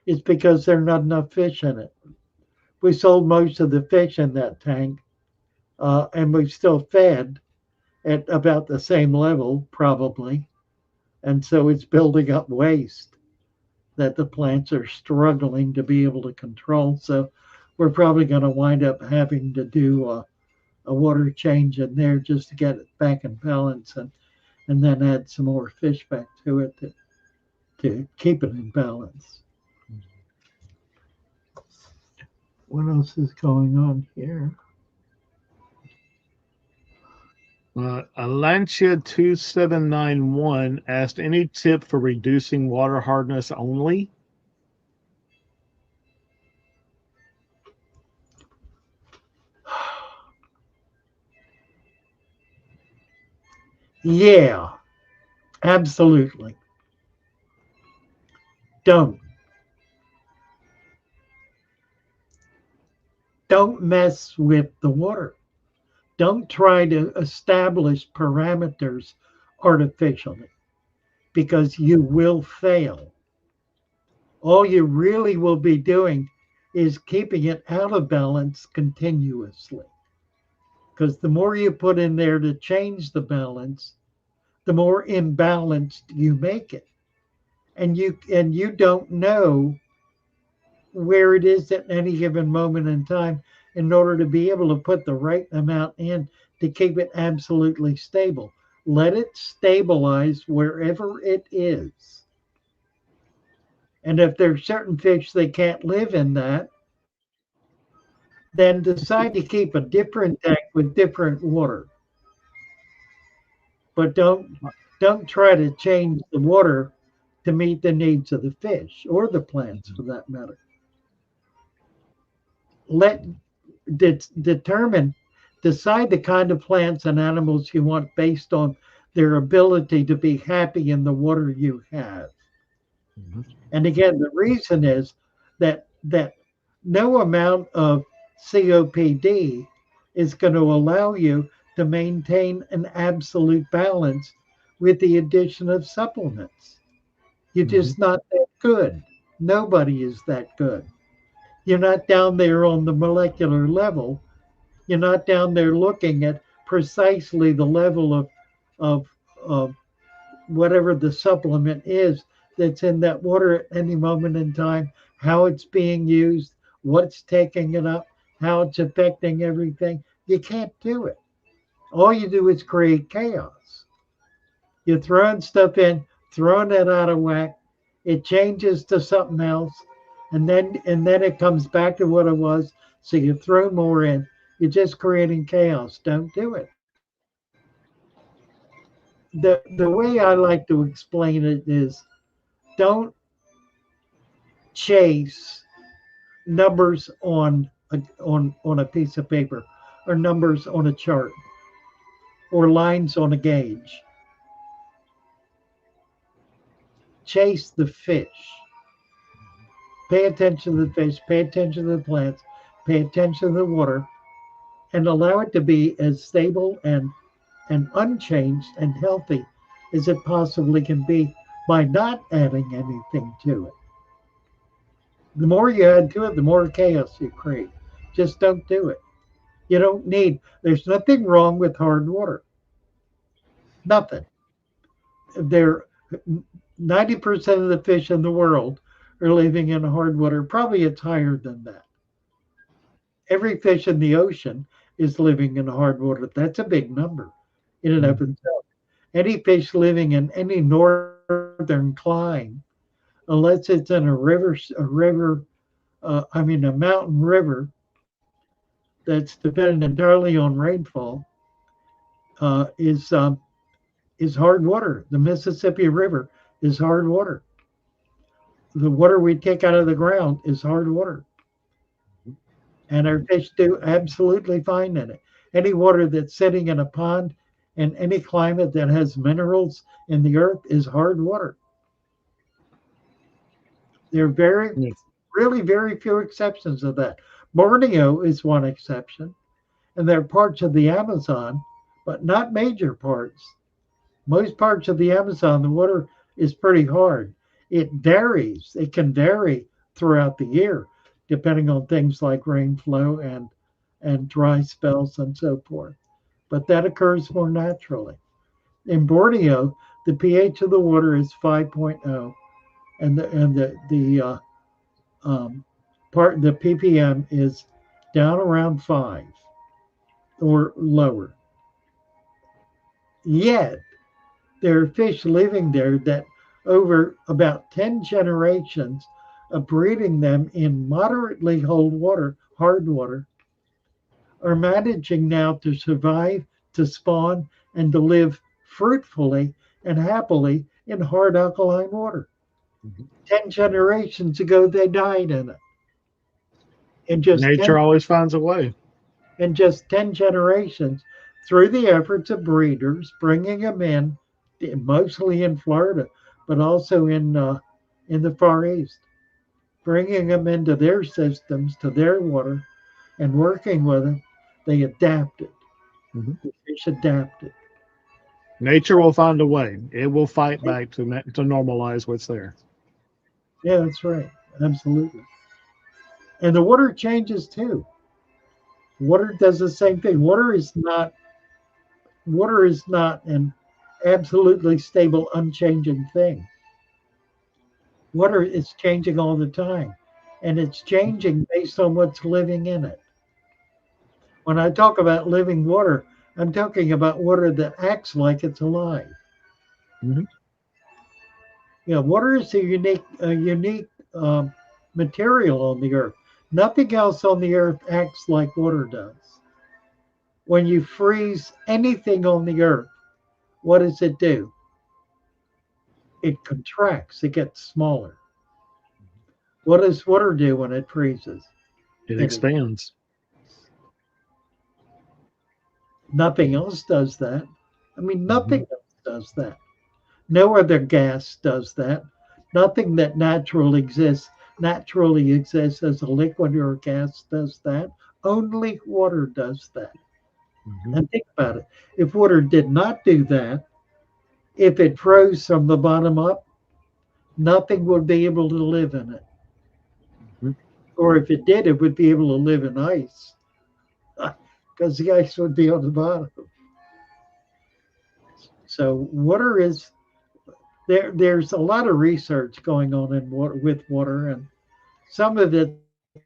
it's because there are not enough fish in it. We sold most of the fish in that tank, and we still fed at about the same level, probably. And so it's building up waste that the plants are struggling to be able to control. So we're probably going to wind up having to do a water change in there just to get it back in balance and then add some more fish back to it to keep it in balance. What else is going on here? Alancia 2791 asked any tip for reducing water hardness only? Yeah, absolutely. Don't mess with the water. Don't try to establish parameters artificially because you will fail. All you really will be doing is keeping it out of balance continuously. Because the more you put in there to change the balance, the more imbalanced you make it. And you don't know where it is at any given moment in time in order to be able to put the right amount in to keep it absolutely stable. Let it stabilize wherever it is. And if there's certain fish that can't live in that, then decide to keep a different tank with different water. But don't try to change the water to meet the needs of the fish or the plants for that matter. Let determine decide the kind of plants and animals you want based on their ability to be happy in the water you have. Mhm. And again, the reason is that no amount of COPD is going to allow you to maintain an absolute balance with the addition of supplements. You're Mhm. just not that good. Nobody is that good. You're not down there on the molecular level. You're not down there looking at precisely the level of, of whatever the supplement is that's in that water at any moment in time, how it's being used, what's taking it up, how it's affecting everything. You can't do it. All you do is create chaos. You're throwing stuff in, throwing it out of whack. It changes to something else, and then it comes back to what it was. So you throw more in. You're just creating chaos. Don't do it. The way I like to explain it is don't chase numbers on a piece of paper or numbers on a chart or lines on a gauge. Chase the fish. Pay attention to the fish, pay attention to the plants, pay attention to the water, and allow it to be as stable and unchanged and healthy as it possibly can be by not adding anything to it. The more you add to it, the more chaos you create. Just don't do it. You don't need, there's nothing wrong with hard water. Nothing. There, 90% of the fish in the world are living in hard water. Probably it's higher than that. Every fish in the ocean is living in hard water. That's a big number in and of Mhm. itself. Any fish living in any northern clime, unless it's in a mountain river that's dependent entirely on rainfall, uh, is um, is hard water. The Mississippi River is hard water. The water we take out of the ground is hard water, and our fish do absolutely fine in it. Any water that's sitting in a pond in any climate that has minerals in the earth is hard water. There are Yes. really very few exceptions of that. Borneo is one exception, and there are parts of the Amazon, but not major parts. Most parts of the Amazon, the water is pretty hard. It varies. It can vary throughout the year, depending on things like rainflow and dry spells and so forth. But that occurs more naturally. In Borneo, the pH of the water is 5.0, and the um, the ppm is down around 5 or lower. Yet there are fish living there that over about 10 generations of breeding them in moderately hard water, are managing now to survive, to spawn, and to live fruitfully and happily in hard alkaline water. Mhm. 10 generations ago, they died in it. In just Nature 10, always finds a way. in just 10 generations, through the efforts of breeders, bringing them in, mostly in Florida, but also in the Far East, bringing them into their systems, to their water, and working with them, they adapted. Mhm. The fish adapted. Nature will find a way. It will fight back to normalize what's there. Yeah, that's right. Absolutely. And the water changes too. Water does the same thing. Water is not an absolutely stable, unchanging thing. Water is changing all the time, and it's changing based on what's living in it. When I talk about living water, I'm talking about water that acts like it's alive. Mhm. Water is a unique material on the earth. Nothing else on the earth acts like water does. When you freeze anything on the earth, what does it do? it contracts, it gets smaller. What does water do when it freezes? It It is, expands. nothing else does that. I mean, Hmm. nothing else does that. No other gas does that. Nothing that naturally exists as a liquid or a gas does that. Only water does that. Hmm. And think about it. If water did not do that, if it froze from the bottom up, nothing would be able to live in it. Hmm. Or if it did, it would be able to live in ice because the ice would be on the bottom. So water is there's a lot of research going on in water with water, and some of it's really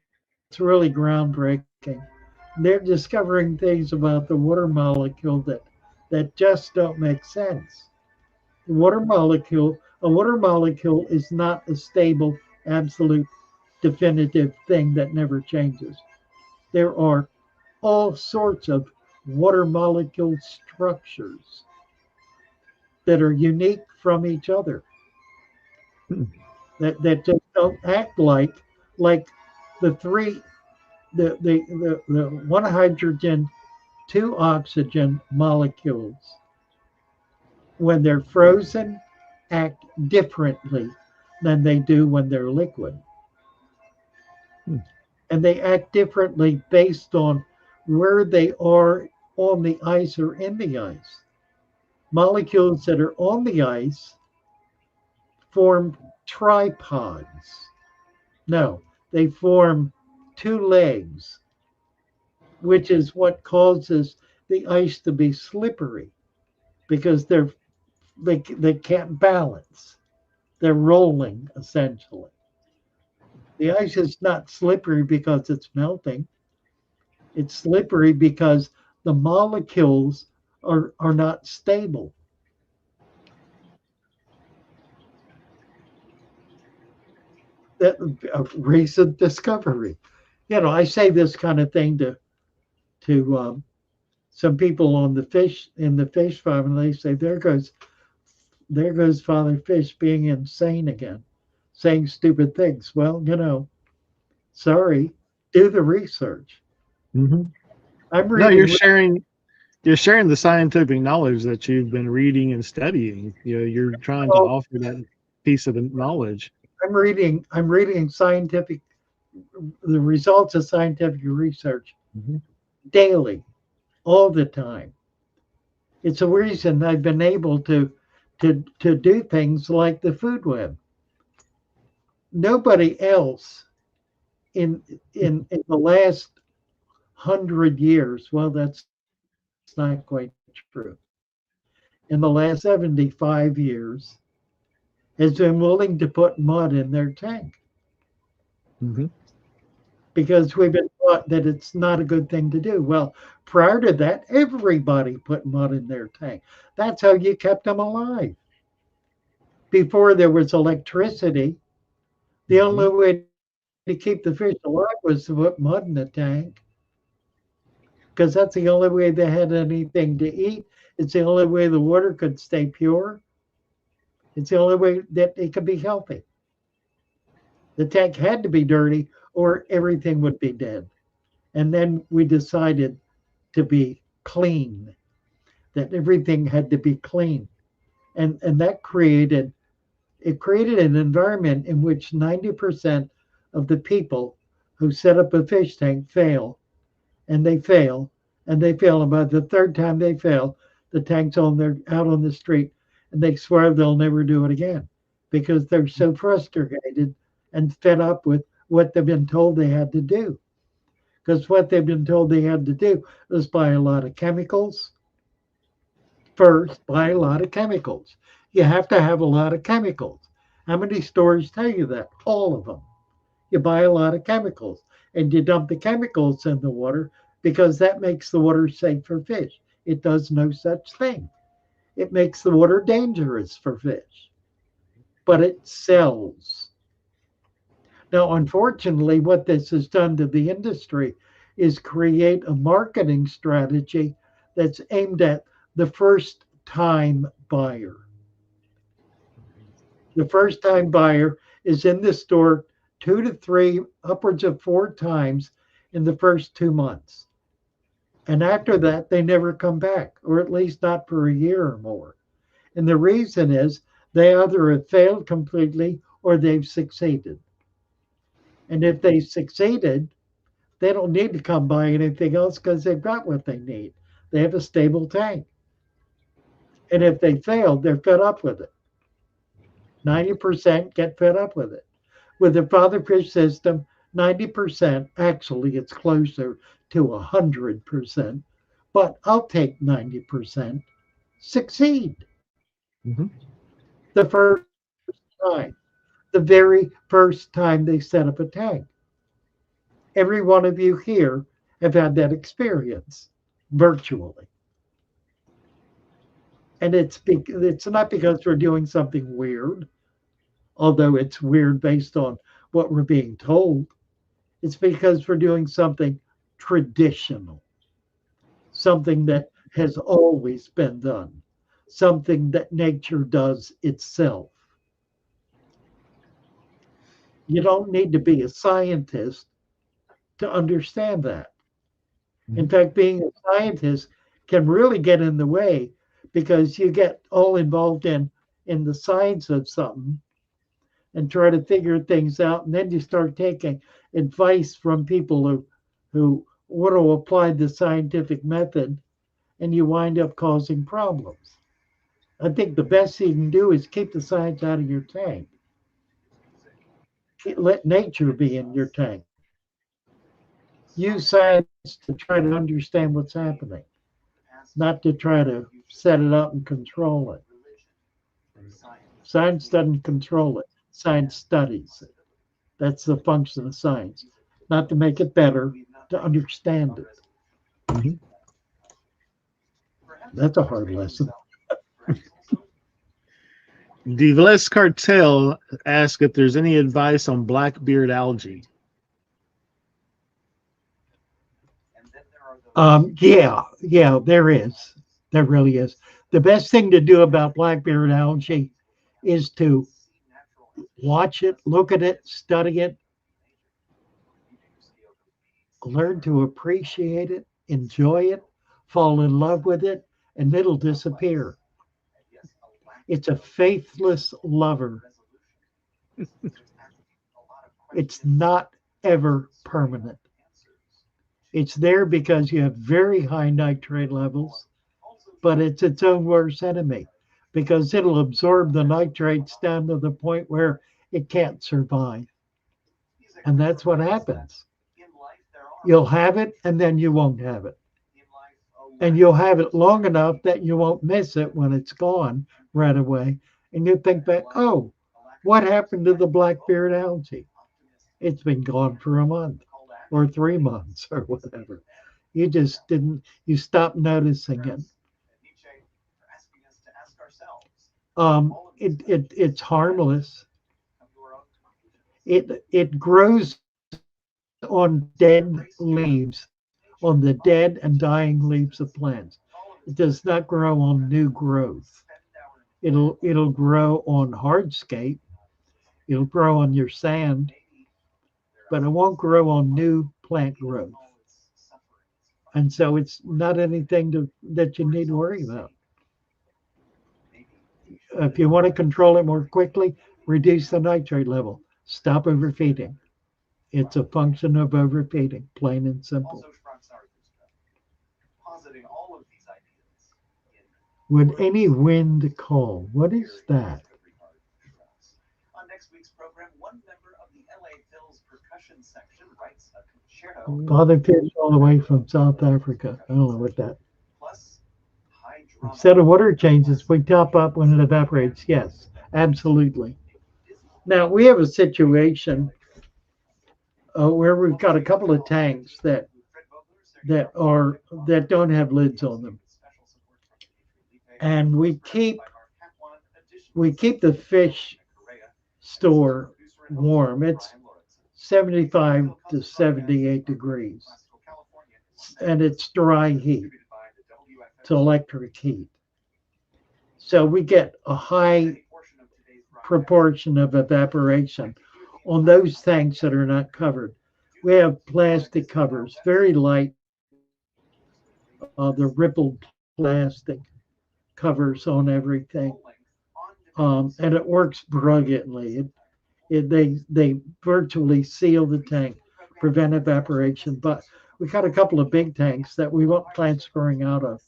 groundbreaking. They're discovering things about the water molecule that just don't make sense. A water molecule is not a stable, absolute, definitive thing that never changes. There are all sorts of water molecule structures that are unique from each other that just don't act like the three the one hydrogen, two oxygen molecules when they're frozen act differently than they do when they're liquid. Hmm. And they act differently based on where they are on the ice or in the ice. Molecules that are on the ice form tripods. No, they form two legs, which is what causes the ice to be slippery because they can't balance. They're rolling essentially. The ice is not slippery because it's melting. It's slippery because the molecules are not stable. That a recent discovery. I say this kind of thing to some people on the fish in the fish farm, and they say, there goes Father Fish being insane again, saying stupid things. Well, sorry, do the research. Hmm. I'm No, reading. you're sharing the scientific knowledge that you've been reading and studying. You're trying to Well, offer that piece of knowledge. I'm reading the results of scientific research Hmm. daily, all the time. It's a reason I've been able to do things like the food web. Nobody else in the last 100 years, well, that's not quite true. In the last 75 years, has been willing to put mud in their tank Hmm. because we've been taught that it's not a good thing to do. Well, prior to that, everybody put mud in their tank. That's how you kept them alive. Before there was electricity, the Hmm. only way to keep the fish alive was to put mud in the tank because that's the only way they had anything to eat. It's the only way the water could stay pure. It's the only way that it could be healthy. The tank had to be dirty or everything would be dead. And then we decided to be clean, that everything had to be clean. And that created an environment in which 90% of the people who set up a fish tank fail and they fail and they fail. And by the third time they fail, the tank's out on the street and they swear they'll never do it again because they're so frustrated and fed up with what they've been told they had to do. Because what they've been told they had to do was buy a lot of chemicals. First, buy a lot of chemicals. You have to have a lot of chemicals. How many stores tell you that? All of them. You buy a lot of chemicals and you dump the chemicals in the water because that makes the water safe for fish. It does no such thing. It makes the water dangerous for fish, but it sells. Now, unfortunately, what this has done to the industry is create a marketing strategy that's aimed at the first time buyer. The first time buyer is in the store 2 to 3, upwards of 4 times in the first 2 months. And after that, they never come back, or at least not for a year or more. And the reason is they either have failed completely or they've succeeded. And if they succeeded, they don't need to come buy anything else because they've got what they need. They have a stable tank. And if they failed, they're fed up with it. 90% get fed up with it. With the father fish system, 90%, actually it's closer to 100%, but I'll take 90%, succeed Mhm. the first time, the very first time they set up a tank. Every one of you here have had that experience virtually. And it's not because we're doing something weird, although it's weird based on what we're being told. It's because we're doing something traditional, something that has always been done, something that nature does itself. You don't need to be a scientist to understand that. In Mhm. fact, being a scientist can really get in the way because you get all involved in the science of something and try to figure things out, and then you start taking advice from people who want to apply the scientific method, and you wind up causing problems. I think the best you can do is keep the science out of your tank. Let nature be in your tank. Use science to try to understand what's happening, not to try to set it up and control it. Science doesn't control it. Science studies it. That's the function of science, not to make it better, to understand it. Mhm. That's a hard lesson. Divles Cartel asks if there's any advice on blackbeard algae. Yeah, there is. There really is. The best thing to do about blackbeard algae is to watch it, look at it, study it, learn to appreciate it, enjoy it, fall in love with it, and it'll disappear. It's a faithless lover. It's not ever permanent. It's there because you have very high nitrate levels, but it's its own worst enemy because it'll absorb the nitrates down to the point where it can't survive. And that's what happens. You'll have it and then you won't have it. And you'll have it long enough that you won't miss it when it's gone right away. And you think back, oh, what happened to the blackbeard algae? It's been gone for a month or 3 months or whatever. You just didn't, you stopped noticing it. It's harmless. It grows on dead leaves, on the dead and dying leaves of plants. It does not grow on new growth. It'll grow on hardscape. It'll grow on your sand, but it won't grow on new plant growth. And so it's not anything that you need to worry about. If you want to control it more quickly, reduce the nitrate level. Stop overfeeding. It's a function of overfeeding, plain and simple. Would any wind call? What is that? Father fish all the way from South Africa. I don't know what that. Instead of water changes, we top up when it evaporates. Yes, absolutely. Now we have a situation where we've got a couple of tanks that don't have lids on them, and we keep the fish store warm. It's 75 to 78 degrees, and it's dry heat. It's electric heat. So we get a high proportion of evaporation on those tanks that are not covered. We have plastic covers, very light, the rippled plastic covers on everything, and it works brilliantly. They virtually seal the tank, prevent evaporation. But we got a couple of big tanks that we want plants growing out of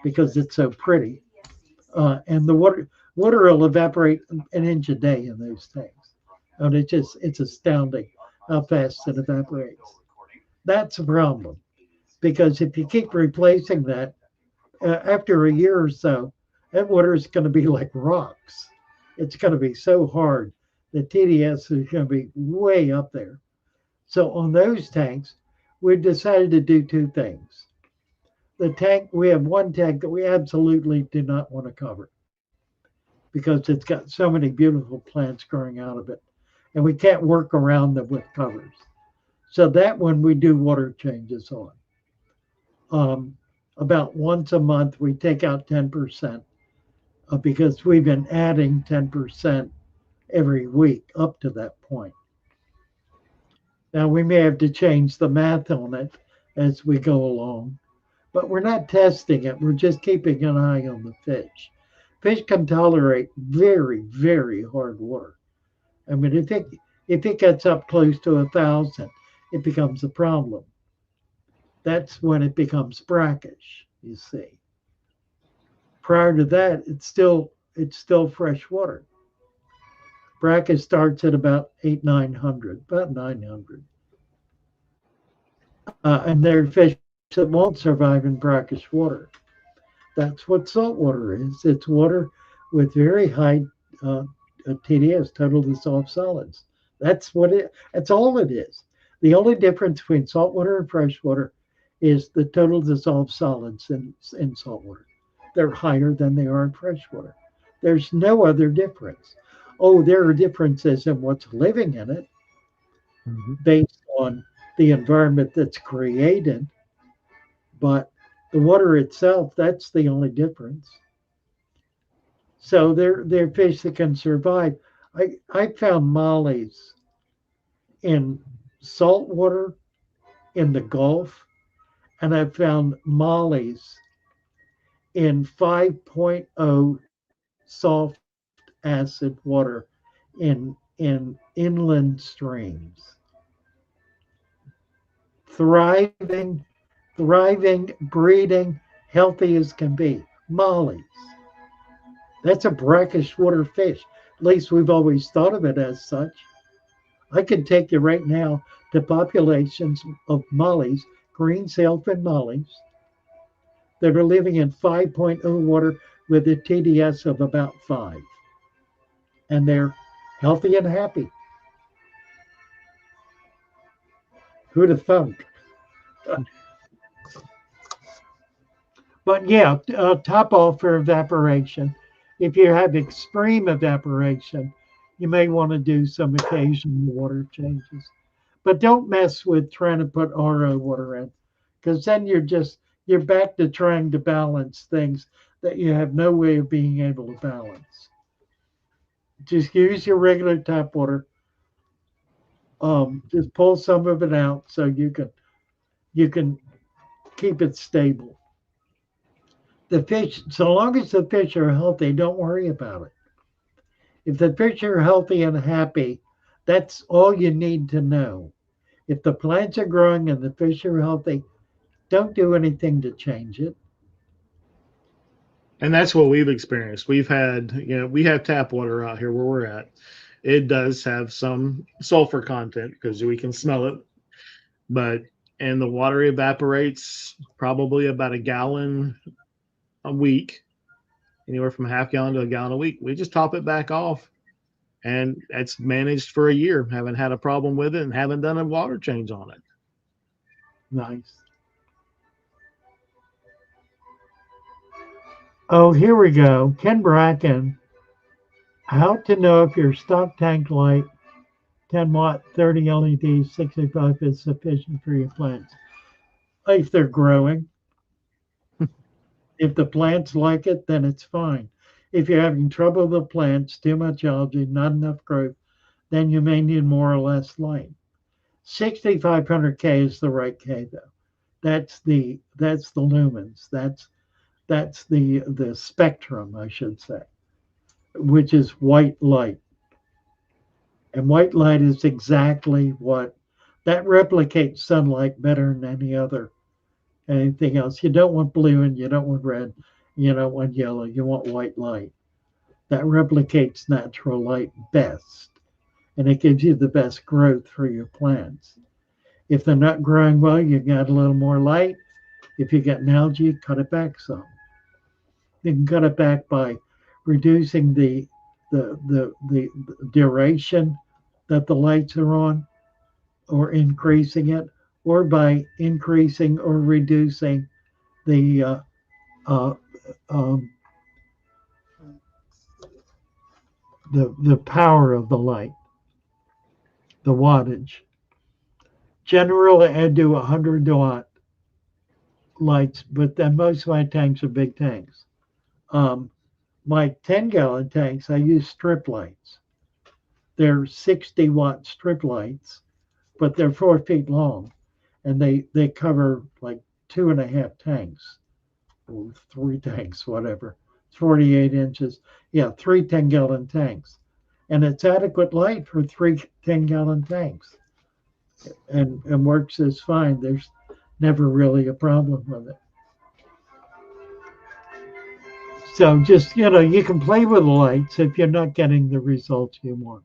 because it's so pretty, and the water will evaporate an inch a day in those tanks, and it's astounding how fast it evaporates. That's a problem because if you keep replacing that, after a year or so, that water is going to be like rocks. It's going to be so hard. The TDS is going to be way up there. So on those tanks, we decided to do two things. We have one tank that we absolutely do not want to cover because it's got so many beautiful plants growing out of it, and we can't work around them with covers. So that one we do water changes on. About once a month, we take out 10% because we've been adding 10% every week up to that point. Now, we may have to change the math on it as we go along, but we're not testing it. We're just keeping an eye on the fish. Fish can tolerate very, very hard water. I mean, if it gets up close to 1,000, it becomes a problem. That's when it becomes brackish, you see. Prior to that, it's still fresh water. Brackish starts at about 900, about 900. And there are fish that won't survive in brackish water. That's what salt water is. It's water with very high TDS, total dissolved solids. That's all it is. The only difference between salt water and fresh water is the total dissolved solids in salt water. They're higher than they are in fresh water. There's no other difference. Oh, there are differences in what's living in it based on the environment that's created, but the water itself, that's the only difference. So they're fish that can survive. I found mollies in salt water in the Gulf, and I found mollies in 5.0 soft acid water in inland streams. Thriving, breeding, healthy as can be. Mollies. That's a brackish water fish. At least we've always thought of it as such. I can take you right now to populations of mollies, green sailfin mollies, that are living in 5.0 water with a TDS of about 5. And they're healthy and happy. Who'd have thunk? But yeah, top off for evaporation. If you have extreme evaporation, you may want to do some occasional water changes. But don't mess with trying to put RO water in, because then you're back to trying to balance things that you have no way of being able to balance. Just use your regular tap water. Just pull some of it out so you can keep it stable. The fish, so long as the fish are healthy, don't worry about it. If the fish are healthy and happy, that's all you need to know. If the plants are growing and the fish are healthy, don't do anything to change it. And that's what we've experienced. We have tap water out here where we're at. It does have some sulfur content because we can smell it, and the water evaporates probably about a gallon a week, anywhere from a half gallon to a gallon a week. We just top it back off, and it's managed for a year. Haven't had a problem with it and haven't done a water change on it. Nice. Oh, here we go. Ken Bracken. How to know if your stock tank light 10 watt 30 LED 65 is sufficient for your plants? If they're growing. If the plants like it, then it's fine. If you're having trouble with the plants, too much algae, not enough growth, then you may need more or less light. 6500K is the right K though. That's the lumens. That's the spectrum, I should say, which is white light. And white light is exactly what that replicates sunlight better than anything else. You don't want blue and you don't want red, you don't want yellow, you want white light. That replicates natural light best. And it gives you the best growth for your plants. If they're not growing well, you got a little more light. If you get an algae, cut it back some. You can cut it back by reducing the duration that the lights are on, or increasing it, or by increasing or reducing the the power of the light, the wattage. Generally, I do 100-watt lights, but then most of my tanks are big tanks. My 10-gallon tanks, I use strip lights. They're 60-watt strip lights, but they're 4 feet long, and they cover like 2.5 tanks, or 3 tanks, whatever. It's 48 inches. Yeah, 3 10-gallon tanks, and it's adequate light for 3 10-gallon tanks, and works as fine. There's never really a problem with it. So just, you can play with the lights if you're not getting the results you want.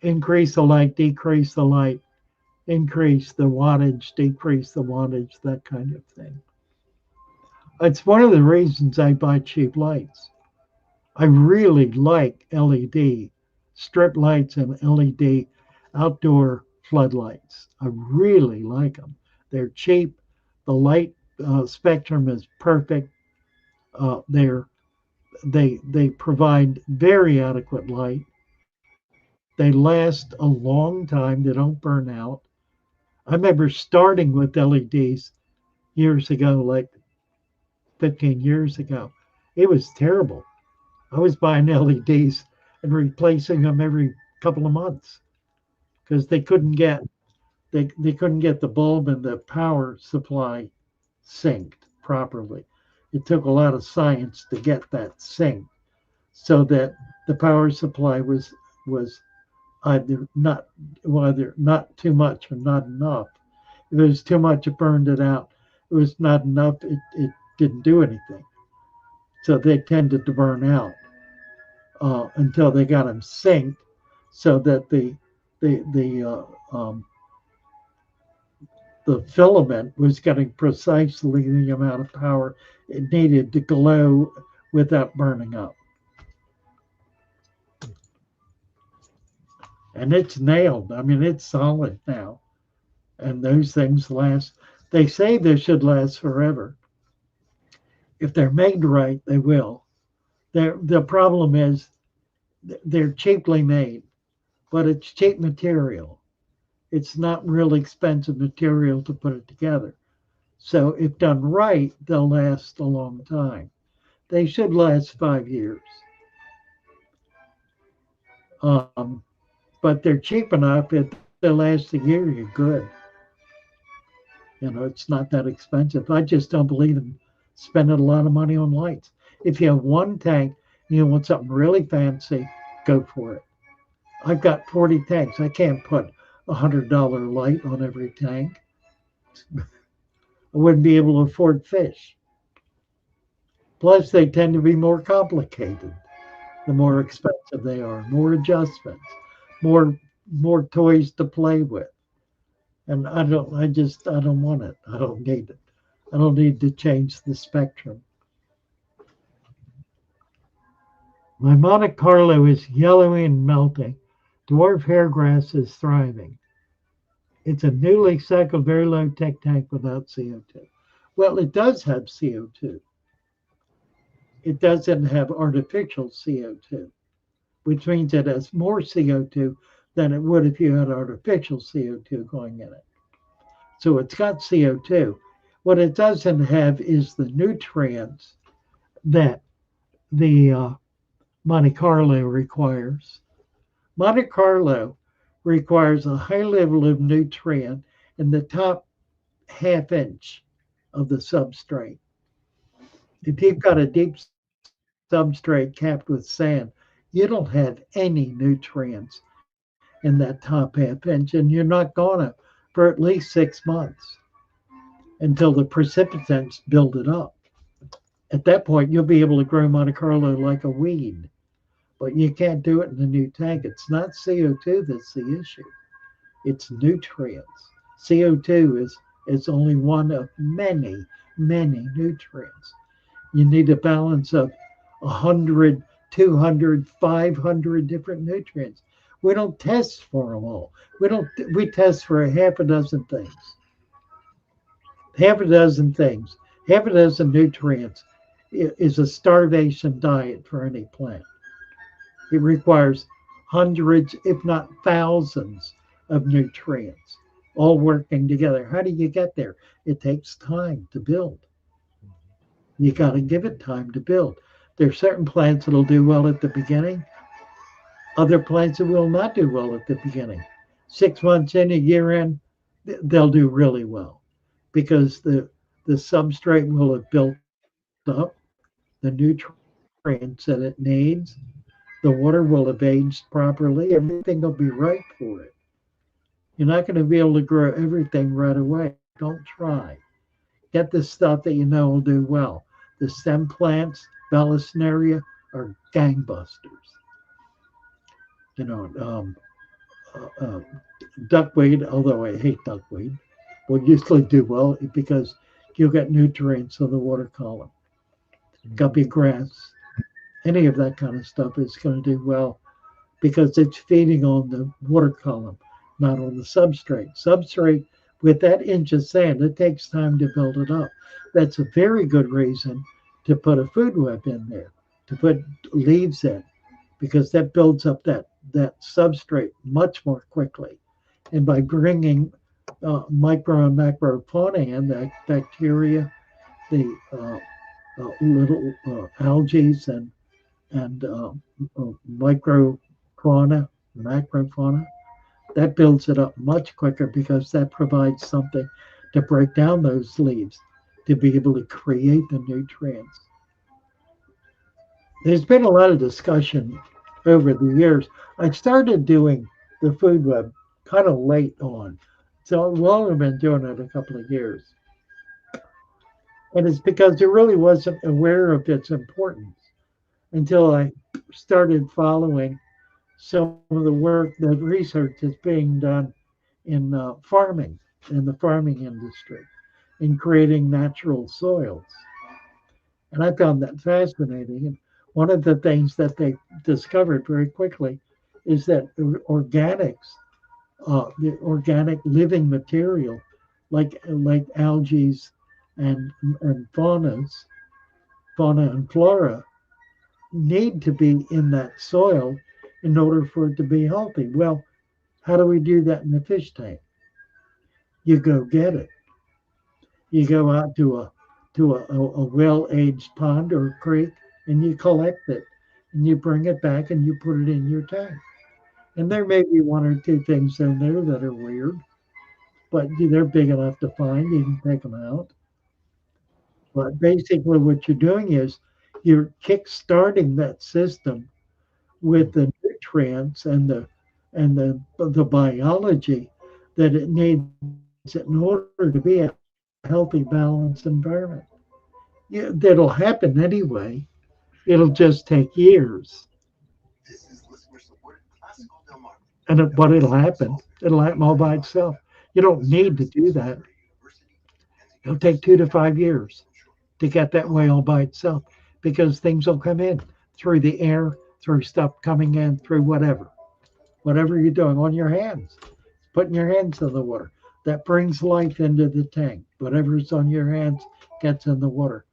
Increase the light, decrease the light, increase the wattage, decrease the wattage, that kind of thing. It's one of the reasons I buy cheap lights. I really like LED strip lights and LED outdoor floodlights. I really like them. They're cheap. The light spectrum is perfect. They provide very adequate light. They last a long time. They don't burn out. I remember starting with LEDs years ago, like 15 years ago. It was terrible. I was buying LEDs and replacing them every couple of months because they couldn't get the bulb and the power supply synced properly. It took a lot of science to get that synced so that the power supply was either not too much or not enough. If it was too much, it burned it out. If it was not enough, it didn't do anything. So they tended to burn out until they got them synced, so that the filament was getting precisely the amount of power it needed to glow without burning up. And it's nailed. I mean, it's solid now. And those things last. They say they should last forever. If they're made right, they will. The problem is they're cheaply made, but it's cheap material. It's not really expensive material to put it together. So if done right, they'll last a long time. They should last 5 years. But they're cheap enough. If they last a year, you're good. It's not that expensive. I just don't believe in spending a lot of money on lights. If you have one tank, you want something really fancy, go for it. I've got 40 tanks. I can't put $100 light on every tank. I wouldn't be able to afford fish. Plus, they tend to be more complicated the more expensive they are, more adjustments, more toys to play with. And I don't want it. I don't need it. I don't need to change the spectrum. My Monte Carlo is yellowing and melting. Dwarf hairgrass is thriving. It's a newly cycled, very low-tech tank without CO2. Well, it does have CO2. It doesn't have artificial CO2, which means it has more CO2 than it would if you had artificial CO2 going in it. So it's got CO2. What it doesn't have is the nutrients that the Monte Carlo requires. Monte Carlo requires a high level of nutrient in the top half inch of the substrate. If you've got a deep substrate capped with sand, you don't have any nutrients in that top half inch, and you're not going to for at least 6 months until the precipitants build it up. At that point, you'll be able to grow Monte Carlo like a weed, but you can't do it in the new tank. It's not CO2 that's the issue, it's nutrients. CO2 is only one of many, many nutrients. You need a balance of 100, 200, 500 different nutrients. We don't test for them all. We test for a half a dozen things. Half a dozen things. Half a dozen nutrients is a starvation diet for any plant. It requires hundreds, if not thousands, of nutrients all working together. How do you get there? It takes time to build. You got to give it time to build. There are certain plants that'll do well at the beginning, other plants that will not do well at the beginning. 6 months in, a year in, they'll do really well because the substrate will have built up the nutrients that it needs. The water will have aged properly. Everything will be right for it. You're not going to be able to grow everything right away. Don't try. Get the stuff that you know will do well. The stem plants, Vallisneria, are gangbusters. You know, duckweed, although I hate duckweed, will usually do well because you'll get nutrients in the water column. Guppy grass, any of that kind of stuff is going to do well because it's feeding on the water column, not on the substrate. Substrate, with that inch of sand, it takes time to build it up. That's a very good reason to put a food web in there, to put leaves in, because that builds up that substrate much more quickly. And by bringing micro and macro fauna in, the bacteria, the little algae and micro fauna, macro fauna, that builds it up much quicker because that provides something to break down those leaves to be able to create the nutrients. There's been a lot of discussion over the years. I started doing the food web kind of late on, so I've only been doing it a couple of years. And it's because I really wasn't aware of its importance until I started following some of the work, the research that's being done in farming, in the farming industry, in creating natural soils. And I found that fascinating. And one of the things that they discovered very quickly is that organics, the organic living material, like algae and fauna and flora, need to be in that soil in order for it to be healthy. Well, how do we do that in the fish tank? You go get it. You go out to a well-aged pond or creek and you collect it and you bring it back and you put it in your tank. And there may be one or two things in there that are weird, but they're big enough to find. You can pick them out. But basically, what you're doing is you're kick-starting that system with the nutrients and the biology that it needs in order to be a healthy, balanced environment. Yeah, that'll happen anyway. It'll just take years. But it'll happen. It'll happen all by itself. You don't need to do that. It'll take 2 to 5 years to get that way all by itself because things will come in through the air, through stuff coming in, through whatever you're doing on your hands, putting your hands in the water. That brings life into the tank. Whatever's on your hands gets in the water.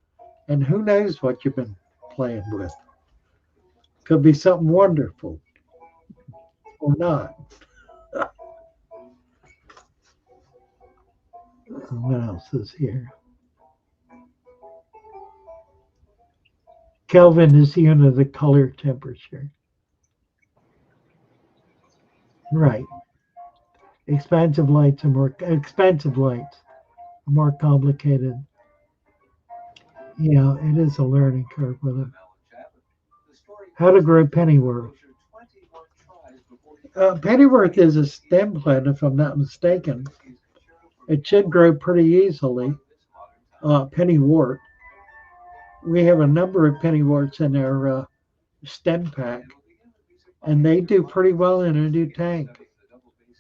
And who knows what you've been playing with? Could be something wonderful or not. What else is here? Kelvin is the unit of the color temperature. Right. Expansive lights are more expensive lights are more complicated. Yeah, it is a learning curve with it. How to grow pennyworth. Pennyworth is a stem plant, if I'm not mistaken. It should grow pretty easily. Pennywort. We have a number of pennyworts in our stem pack, and they do pretty well in a new tank.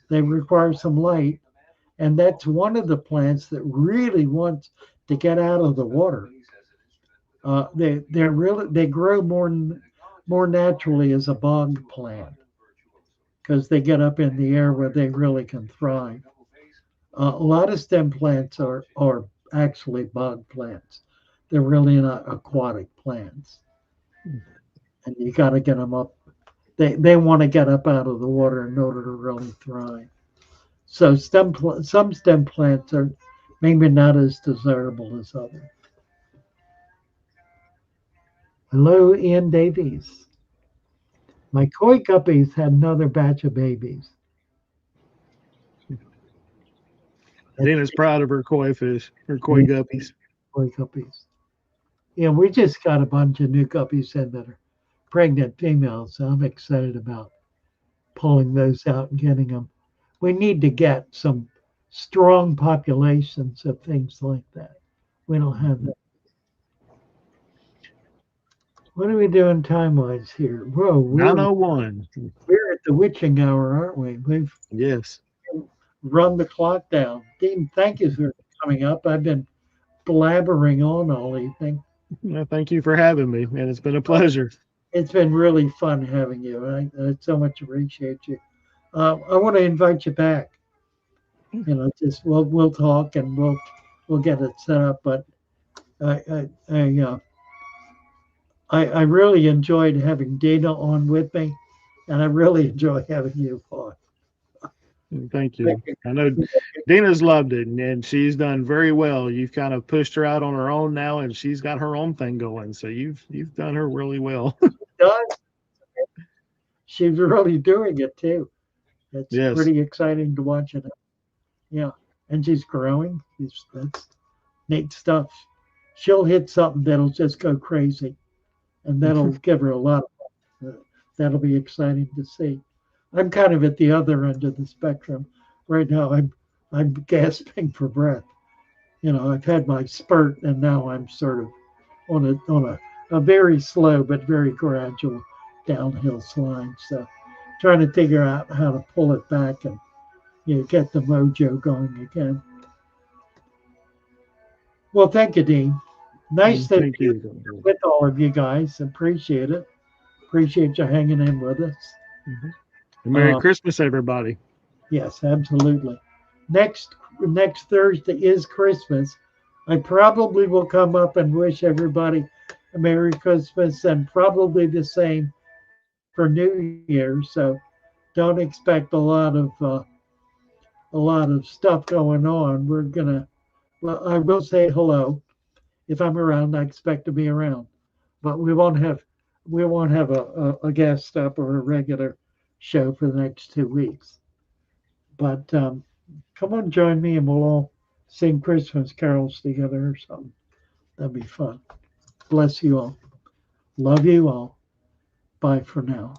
They require some light, and that's one of the plants that really wants to get out of the water. They grow more naturally as a bog plant because they get up in the air where they really can thrive. A lot of stem plants are actually bog plants. They're really not aquatic plants, and you got to get them up. They want to get up out of the water in order to really thrive. So some stem plants are maybe not as desirable as others. Hello, Ian Davies. My koi guppies had another batch of babies. Dana's proud of her koi fish, her koi guppies. Koi guppies. Yeah, we just got a bunch of new guppies in that are pregnant females, so I'm excited about pulling those out and getting them. We need to get some strong populations of things like that. We don't have that. What are we doing time-wise here? Whoa, 9:01. We're at the witching hour, aren't we? We've Yes. run the clock down. Dean, thank you for coming up. I've been blabbering on all evening. Well, thank you for having me, and it's been a pleasure. It's been really fun having you. I so much appreciate you. I want to invite you back. Just we'll talk and we'll get it set up. But I really enjoyed having Dana on with me, and I really enjoy having you on. Thank you. I know Dina's loved it, and she's done very well. You've kind of pushed her out on her own now, and she's got her own thing going. So you've done her really well. She's really doing it too. It's Yes. pretty exciting to watch it. Yeah, and she's growing. That's neat stuff. She'll hit something that'll just go crazy, and that'll give her a lot of. That'll be exciting to see. I'm kind of at the other end of the spectrum right now. I'm gasping for breath. I've had my spurt, and now I'm sort of on a very slow but very gradual downhill slide. So trying to figure out how to pull it back and get the mojo going again. Well, thank you, Dean. Nice to be with all of you guys. Appreciate it. Appreciate you hanging in with us. Merry Christmas, everybody. Yes, absolutely. Next Thursday is Christmas. I probably will come up and wish everybody a Merry Christmas and probably the same for New Year's. So don't expect a lot of stuff going on. I will say hello. If I'm around, I expect to be around. But we won't have a guest up or a regular show for the next 2 weeks. But come on, join me, and we'll all sing Christmas carols together or something. That'd be fun. Bless you all. Love you all. Bye for now.